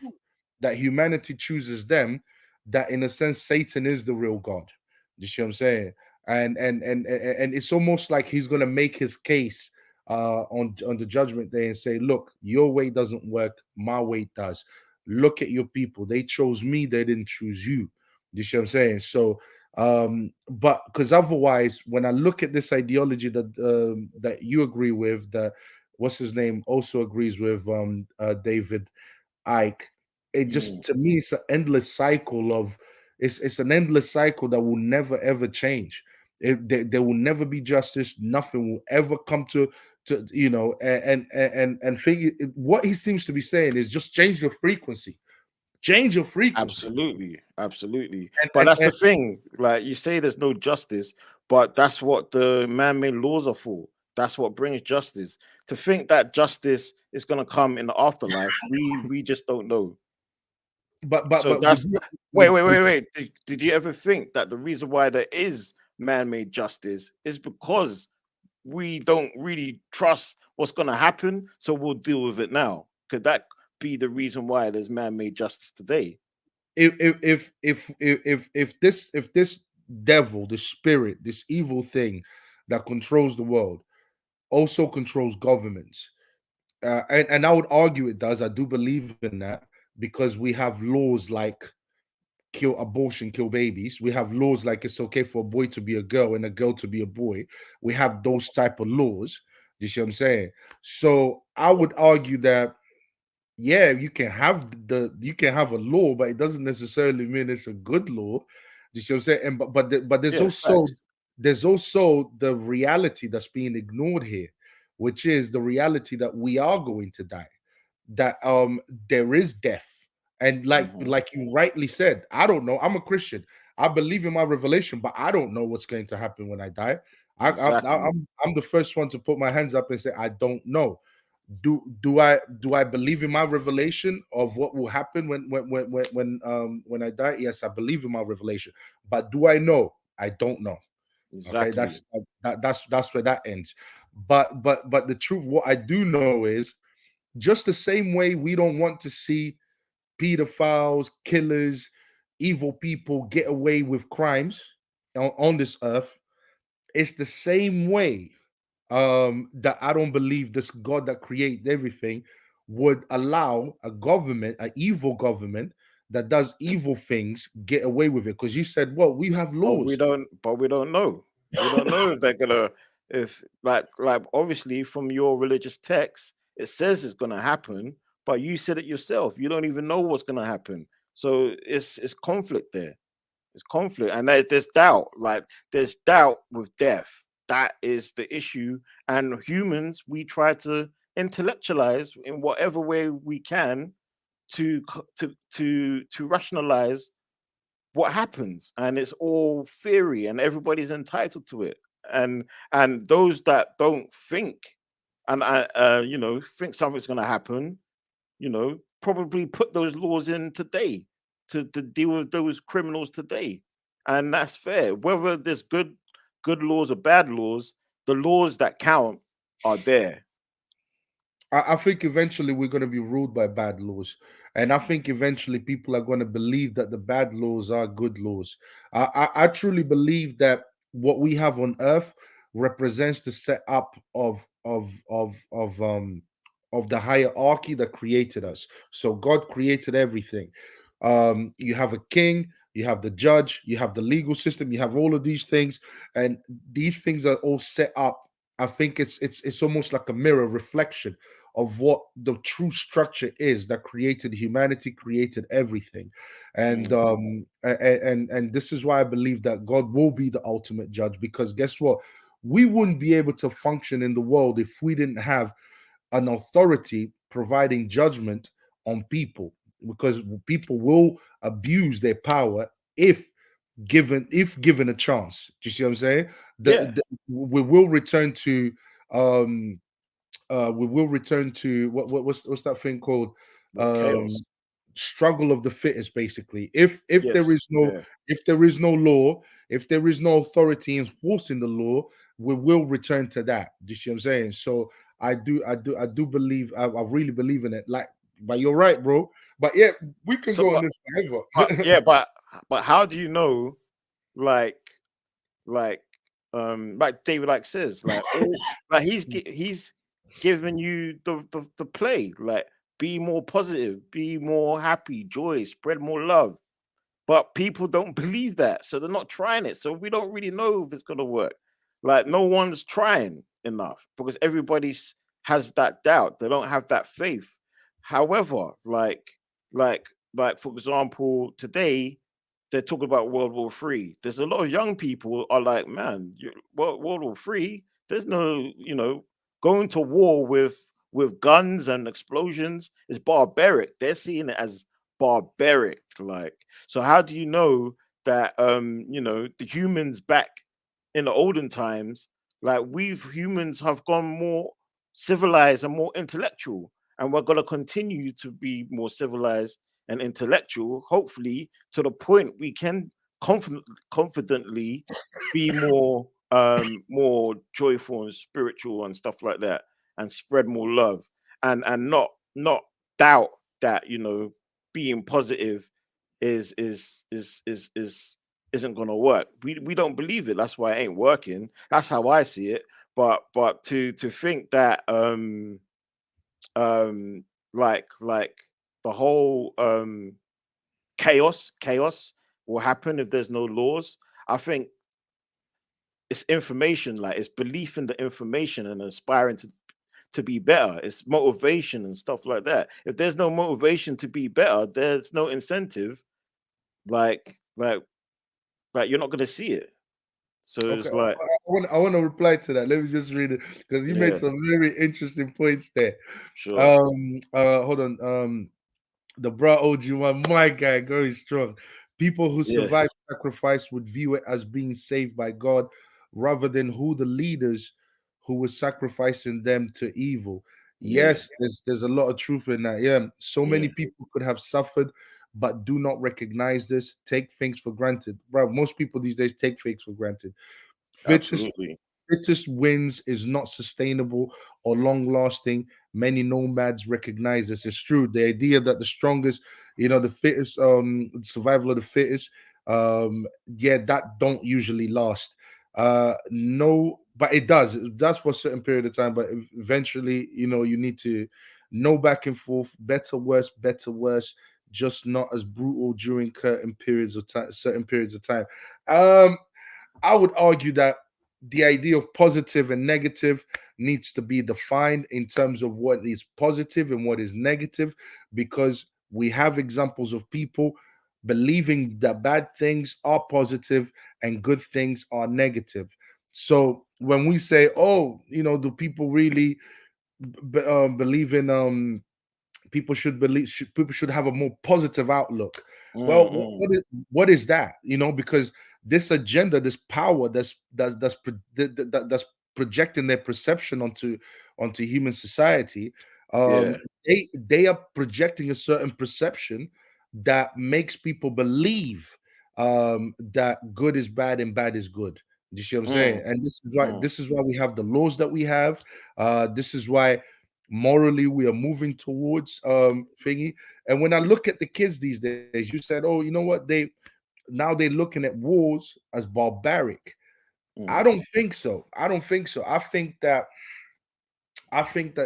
that humanity chooses them, that in a sense Satan is the real God. You see what I'm saying? And it's almost like he's going to make his case on the judgment day and say, look, your way doesn't work, my way does. Look at your people, they chose me, they didn't choose you. You see what I'm saying? So but because otherwise, when I look at this ideology that you agree with, that what's his name also agrees with, David Ike, it just, to me, it's an endless cycle of it's an endless cycle that will never ever change. There will never be justice. Nothing will ever come to and figure, what he seems to be saying is just change your frequency. Change your frequency. Absolutely. And, But and, that's the and thing. Like you say, there's no justice, but that's what the man-made laws are for. That's what brings justice. To think that justice is going to come in the afterlife, we just don't know. but So with that's you, wait. Did you ever think that the reason why there is man-made justice is because we don't really trust what's going to happen, so we'll deal with it now? Could that be the reason why there's man-made justice today? if this devil, this spirit, this evil thing that controls the world also controls governments, and I would argue it does. I do believe in that, because we have laws like kill abortion, kill babies. We have laws like it's okay for a boy to be a girl and a girl to be a boy. We have those type of laws. You see what I'm saying? So I would argue that, yeah, you can have a law, but it doesn't necessarily mean it's a good law. You see what I'm saying? And but Yeah, facts. there's also the reality that's being ignored here, which is the reality that we are going to die, that there is death. And Mhm. like you rightly said, I don't know. I'm a Christian. I believe in my revelation, but I don't know what's going to happen when I die. Exactly. I'm the first one to put my hands up and say I don't know. Do I believe in my revelation of what will happen when I die? Yes, I believe in my revelation. But do I know? I don't know. Okay, Exactly. that's where that ends. But the truth, what I do know is, just the same way we don't want to see pedophiles, killers, evil people get away with crimes on this earth, it's the same way that I don't believe this God that created everything would allow a government, an evil government that does evil things, get away with it. Because you said, well, we have But we laws. don't. But we don't know. We don't know if they're gonna. If like obviously from your religious text, it says it's gonna happen, but you said it yourself. You don't even know what's gonna happen. So it's conflict there. It's conflict, and there's doubt. Like there's doubt with death. That is the issue. And humans, we try to intellectualize in whatever way we can to rationalize what happens, and it's all theory and everybody's entitled to it. And those that don't think and think something's going to happen, probably put those laws in today to deal with those criminals today. And that's fair, whether there's good laws or bad laws. The laws that count are there. I think eventually we're going to be ruled by bad laws. And I think eventually people are going to believe that the bad laws are good laws. I truly believe that what we have on earth represents the setup of the hierarchy that created us. So God created everything. You have a king, you have the judge, you have the legal system, you have all of these things, and these things are all set up. I think it's almost like a mirror reflection of what the true structure is that created humanity, created everything. And and this is why I believe that God will be the ultimate judge, because guess what? We wouldn't be able to function in the world if we didn't have an authority providing judgment on people, because people will abuse their power if given a chance. Do you see what I'm saying? Yeah. We will return to we will return to what's that thing called? More chaos. struggle of the fittest, basically. If there Yes. is no Yeah. if there is no law, if there is no authority enforcing the law, we will return to that. Do you see what I'm saying? So I do believe, I really believe in it. Like, but you're right, bro. But yeah, we can So, go on but, this but forever. yeah, but how do you know, like like like David like says, like all like he's giving you the play, like be more positive, be more happy, joy, spread more love. But people don't believe that, so they're not trying it. So we don't really know if it's gonna work. Like no one's trying enough because everybody's has that doubt. They don't have that faith. However, like like for example, today they're talking about World War Three. There's a lot of young people are like, man, World War Three. There's no, going to war with guns and explosions is barbaric. They're seeing it as barbaric. Like, so how do you know that the humans back in the olden times, like we've humans have gone more civilized and more intellectual, and we're gonna continue to be more civilized and intellectual, hopefully to the point we can confidently be more joyful and spiritual and stuff like that, and spread more love, and not doubt that being positive is isn't gonna work. We don't believe it. That's why it ain't working. That's how I see it. But to think that um like the whole chaos will happen if there's no laws. I think it's information, like it's belief in the information and aspiring to be better. It's motivation and stuff like that. If there's no motivation to be better, there's no incentive. Like like like you're not gonna see it. So Okay, it's like, I want to reply to that. Let me just read it because you made yeah, some very interesting points there. sure, Hold on. The bra OG1, my guy, going strong. People who yeah, survive sacrifice would view it as being saved by God rather than who the leaders who were sacrificing them to evil. yeah, Yes, there's a lot of truth in that. Yeah, so yeah, many people could have suffered but do not recognize this, take things for granted. Bro, most people these days take things for granted. Fittest absolutely, fittest wins is not sustainable or long lasting. Many nomads recognize this. It's true. The idea that the strongest, the fittest, survival of the fittest, yeah, that don't usually last. No, but it does. It does for a certain period of time, but eventually, you need to no back and forth, better, worse, just not as brutal during certain periods of time. Um, I would argue that the idea of positive and negative needs to be defined in terms of what is positive and what is negative, because we have examples of people believing that bad things are positive and good things are negative. So when we say, oh, do people really believe in people should have a more positive outlook. Well, mm, what is that? Because this agenda, this power that's projecting their perception onto human society, yeah, they are projecting a certain perception that makes people believe that good is bad and bad is good. Do you see what I'm saying? mm, And this is why mm, this is why we have the laws that we have. This is why morally we are moving towards thingy. And when I look at the kids these days, you said, oh, you know what, they're looking at wars as barbaric. I mm, don't think so. I think that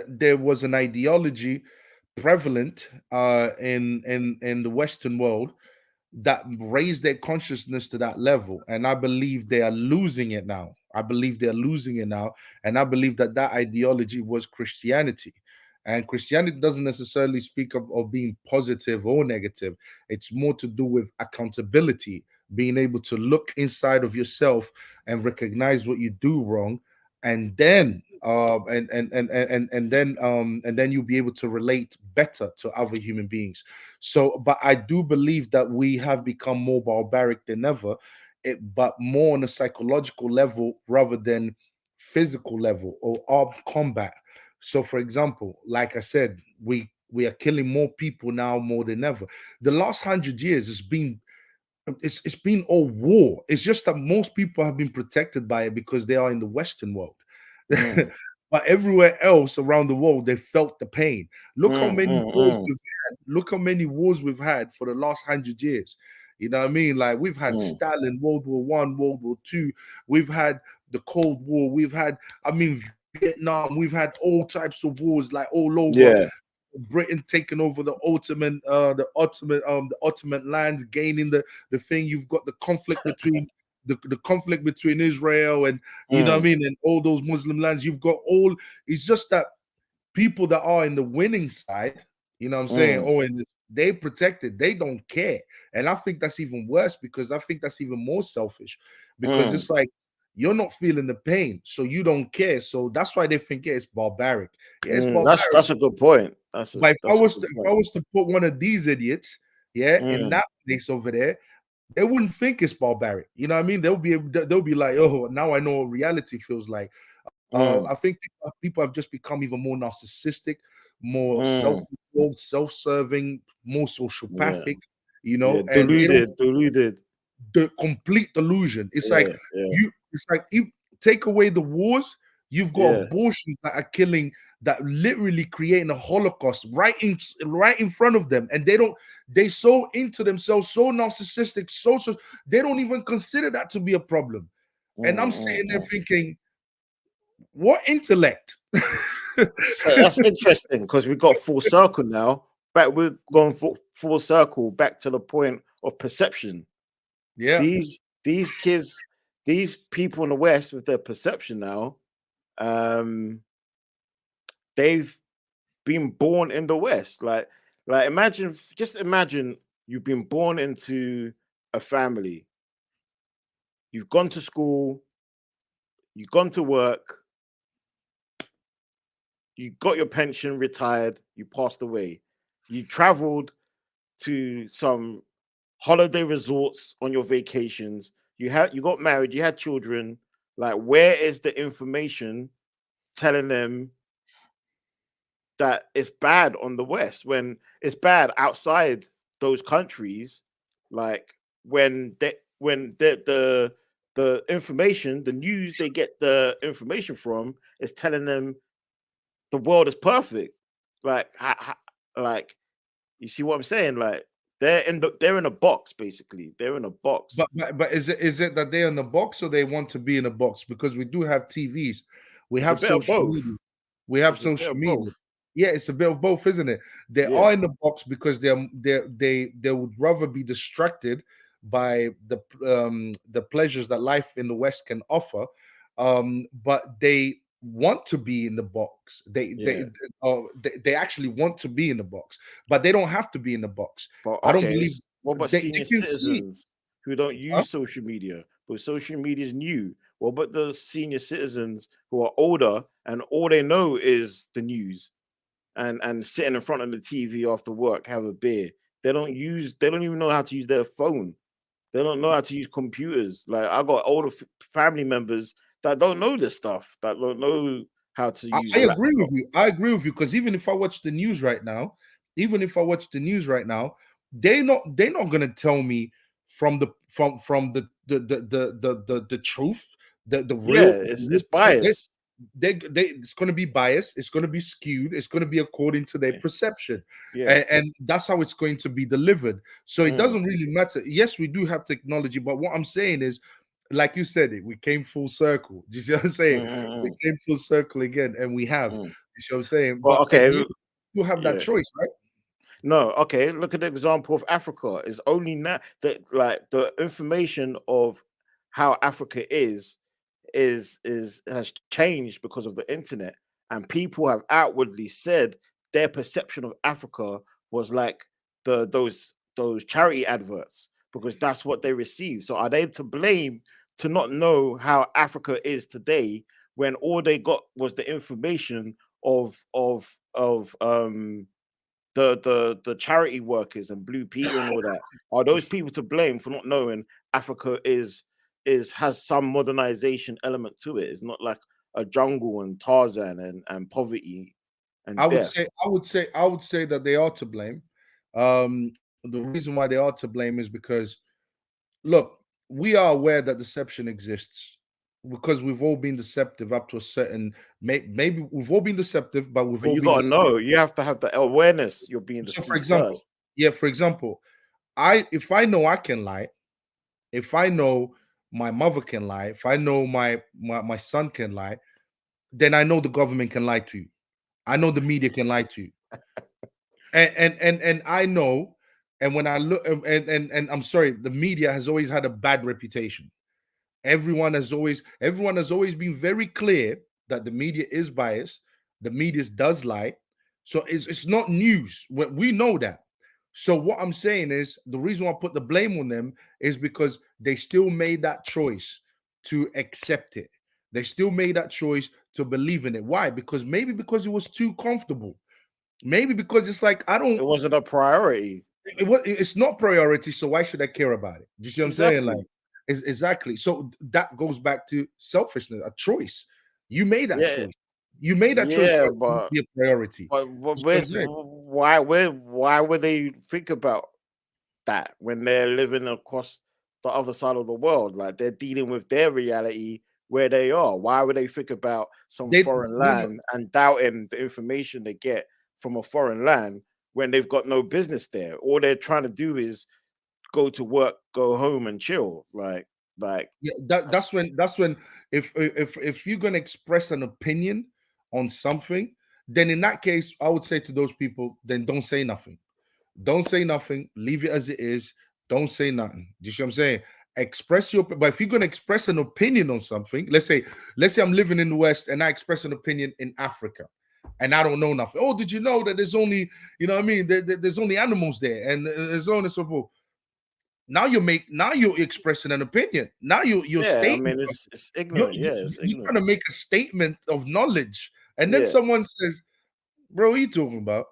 there was an ideology prevalent in the Western world that raised their consciousness to that level, and I believe they are losing it now. And I believe that ideology was Christianity. And Christianity doesn't necessarily speak of being positive or negative. It's more to do with accountability, being able to look inside of yourself and recognize what you do wrong, and then and then you'll be able to relate better to other human beings. So, but I do believe that we have become more barbaric than ever, but more on a psychological level rather than physical level or armed combat. So, for example, like I said, we We are killing more people now more than ever. The last 100 years has been it's been all war. It's just that most people have been protected by it because they are in the Western world. Mm. But everywhere else around the world, they felt the pain. Look how Mm, many mm, wars mm, we've had. Look how many wars we've had for the last 100 years. You know what I mean? Like we've had mm. Stalin, World War One, World War Two. We've had the Cold War. We've had, I mean, Vietnam. We've had all types of wars, like all over. Yeah. Britain taking over the Ottoman lands, gaining the thing. You've got the conflict between the conflict between Israel and you know what I Mm, mean, and all those Muslim lands. You've got all. It's just that people that are in the winning side, you know what I'm saying, mm, or in they protected, they don't care. And I think that's even worse because I think that's even more selfish because mm, it's like you're not feeling the pain, so you don't care. So that's why they think yeah, it's barbaric. Yeah, it's mm. barbaric. That's a good point. But That's a good if I point. was to put one of these idiots, yeah, in Mm, that place over there, they wouldn't think it's barbaric. You know what I mean? They'll be like, oh, now I know what reality feels like. mm, I think people have just become even more narcissistic, more mm. self-involved, self-serving, more Yeah. sociopathic, you Yeah. know, and they don't Deluded. the complete delusion. It's like Yeah. Yeah. it's like if take away the wars, you've got Yeah. abortions that are killing, that literally creating a holocaust right in front of them, and they so into themselves, so narcissistic, so they don't even consider that to be a problem. And I'm Mm, mm, sitting there mm. thinking, what intellect? So that's interesting because we got full circle now. But we're going full circle back to the point of perception. Yeah, These kids, these people in the West with their perception now, um, they've been born in the West. Like just imagine you've been born into a family. You've gone to school, you've gone to work, you got your pension, retired, you passed away. You traveled to some holiday resorts on your vacations. You got married, you had children. Like, where is the information telling them that it's bad on the West when it's bad outside those countries? Like when the information, the news they get the information from is telling them the world is perfect. Like like you see what I'm saying? Like they're in a box basically. They're in a box. but is it that they're in the box or they want to be in a box? Because we do have TVs, we It's a have bit of social both. media, we have It's a bit social of media. both. Yeah, it's a bit of both, isn't it? They Yeah. are in the box because they would rather be distracted by the pleasures that life in the West can offer, but they want to be in the box. Yeah. They actually want to be in the box, but they don't have to be in the box. But I don't okay, believe what about they senior can see. citizens who don't Huh? use social media? But social media is new. What about the senior citizens who are older and all they know is the news and sitting in front of the TV after work, have a beer? They don't even know how to use their phone. They don't know how to use computers. Like I got older family members that don't know this stuff, that don't know how to use I a agree with laptop. you. I agree with you because even if I watch the news right now, even if I watch the news right now, they're not gonna tell me from the truth, the Yeah, real. it's biased. It's going to be biased, it's going to be skewed, it's going to be according to their Yeah. perception, Yeah. and that's how it's going to be delivered. So it Mm, doesn't really matter. Yes, we do have technology, but what I'm saying is, like you said, we came full circle. Do you see what I'm mm, saying? We mm, came full circle again, and we have. mm. You see what I'm saying? Well, But okay, again, you have that yeah. choice, right? No, okay. Look at the example of Africa. It's only now that like the information of how Africa is has changed because of the internet, and people have outwardly said their perception of Africa was like those charity adverts because that's what they receive. So are they to blame to not know how Africa is today when all they got was the information of the charity workers and Blue Peter and all that? Are those people to blame for not knowing Africa is has some modernization element to it? It's not like a jungle and Tarzan and poverty. and I would death. say, I would say that they are to blame. Um, the reason why they are to blame is because, look, we are aware that deception exists because we've all been deceptive up to a certain. Maybe we've all been deceptive, but we've But all you been gotta deceived. know, you have to have the awareness you're being So, for deceived example, first. yeah, for example, if I know I can lie, if I know my mother can lie, if I know my son can lie, then I know the government can lie to you. I know the media can lie to you. And I know, and when I look and I'm sorry, the media has always had a bad reputation. Everyone has always been very clear that the media is biased, the media does lie. So it's not news. We know that. So what I'm saying is the reason why I put the blame on them is because they still made that choice to accept it. They still made that choice to believe in it. Why? Because it was too comfortable. Maybe because it's like I don't. It wasn't a priority. It's not priority, so why should I care about it? Do you see what I'm saying? Like, Exactly. exactly. So that goes back to selfishness, a choice. You made that Yeah, choice. You made that choice yeah, for it to not be a priority. but You see what I'm where's saying? why would they think about that when they're living across the other side of the world? Like they're dealing with their reality where they are. Why would they think about some They foreign no, no, land and doubting the information they get from a foreign land when they've got no business there? All they're trying to do is go to work, go home, and chill. Like yeah, that's that's when if you're gonna express an opinion on something, then in that case, I would say to those people, then don't say nothing. Don't say nothing. Leave it as it is. Don't say nothing. Do you see what I'm saying? Express your. But if you're gonna express an opinion on something, let's say I'm living in the West and I express an opinion in Africa, and I don't know nothing. Oh, did you know that there's only, you know what I mean? There's only animals there, and there's only so forth. Now you're expressing an opinion. Now you're yeah. I stating mean, something. it's ignorant. Yeah, it's You're ignorant. trying to make a statement of knowledge, and then Yeah. someone says, bro, what are you talking about?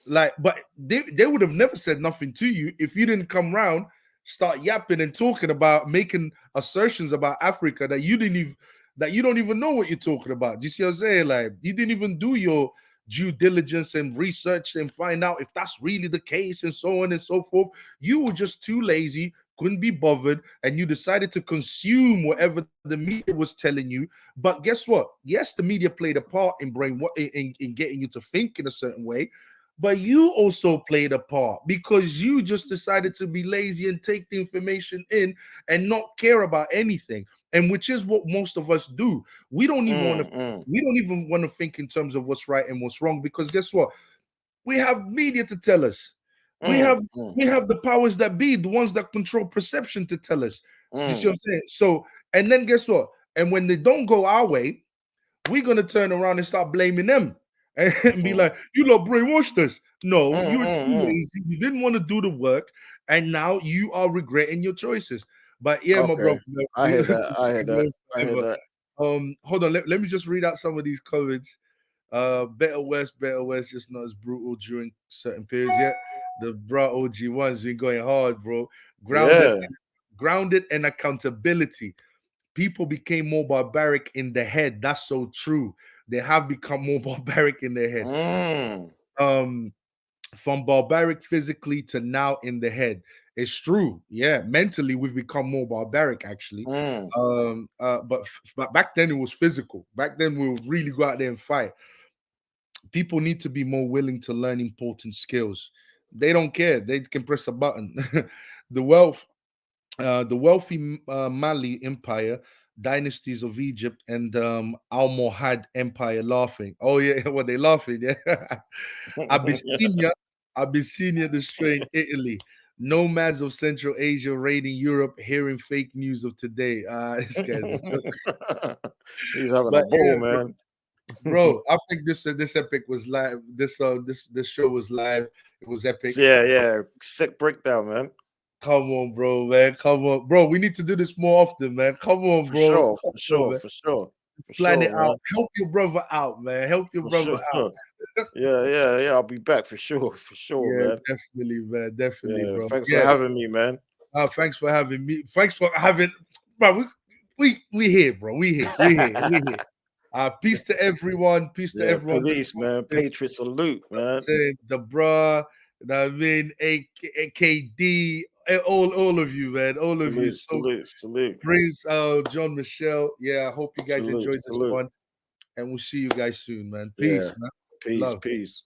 Like, but they would have never said nothing to you if you didn't come round, start yapping and talking about making assertions about Africa that you didn't even that you don't even know what you're talking about. Do you see what I'm saying? Like, you didn't even do your due diligence and research and find out if that's really the case and so on and so forth. You were just too lazy, couldn't be bothered, and you decided to consume whatever the media was telling you. But guess what? Yes, the media played a part in in getting you to think in a certain way, but you also played a part because you just decided to be lazy and take the information in and not care about anything. And which is what most of us do. We don't even want to. Mm. We don't even want to think in terms of what's right and what's wrong because guess what? We have media to tell us. We have Mm. we have the powers that be, the ones that control perception to tell us. So you see what Mm. I'm saying? So, and then guess what? And when they don't go our way, we're gonna turn around and start blaming them and be Mm. like, you lot brainwashed us. No, Mm. you were too Mm. lazy, you didn't want to do the work, and now you are regretting your choices. But yeah, my Okay, brother, I hear that. I hear that. I hear that. hold on, let me just read out some of these comments. Better West, just not as brutal during certain periods. Yeah, the bro OG ones been going hard, bro. Grounded, Yeah. grounded, and accountability. People became more barbaric in the head. That's so true. They have become more barbaric in their head. Mm. Um, from barbaric physically to now in the head. It's true. Yeah, mentally we've become more barbaric actually. Mm. But back then it was physical. Back then we would really go out there and fight. People need to be more willing to learn important skills. They don't care. They can press a button. the wealth, the wealthy Mali Empire, dynasties of Egypt, and Almohad Empire laughing. Oh yeah, what they laughing? Yeah, Abyssinia, Abyssinia destroying Italy. Nomads of Central Asia raiding Europe, hearing fake news of today. This guy's a joke. He's having a But yeah, ball, man. bro, I think this epic was live. This show was live. It was epic. Yeah. Sick breakdown, man. Come on, bro, man. Come on, bro. We need to do this more often, man. Come on, For bro. sure, Come for on, sure, man. for sure, for Plan sure, it out. man. Help your brother out, man. Help your For brother out. sure. Yeah. I'll be back for sure, Yeah, man. definitely, man. Definitely, Yeah. bro. Thanks for Yeah. having me, man. Thanks for having me. Thanks for having, bro. We here, bro. We here. We here. Peace to everyone. Peace to Yeah, everyone. police, man. Patriot salute, man. Saying the bruh, you know what I mean? AKD, all of you, man. All of you. Salute, So salute, Prince, John Michelle. Yeah, I hope you guys salute, enjoyed this salute. one. And we'll see you guys soon, man. Peace, Yeah. man. Peace, Love. peace.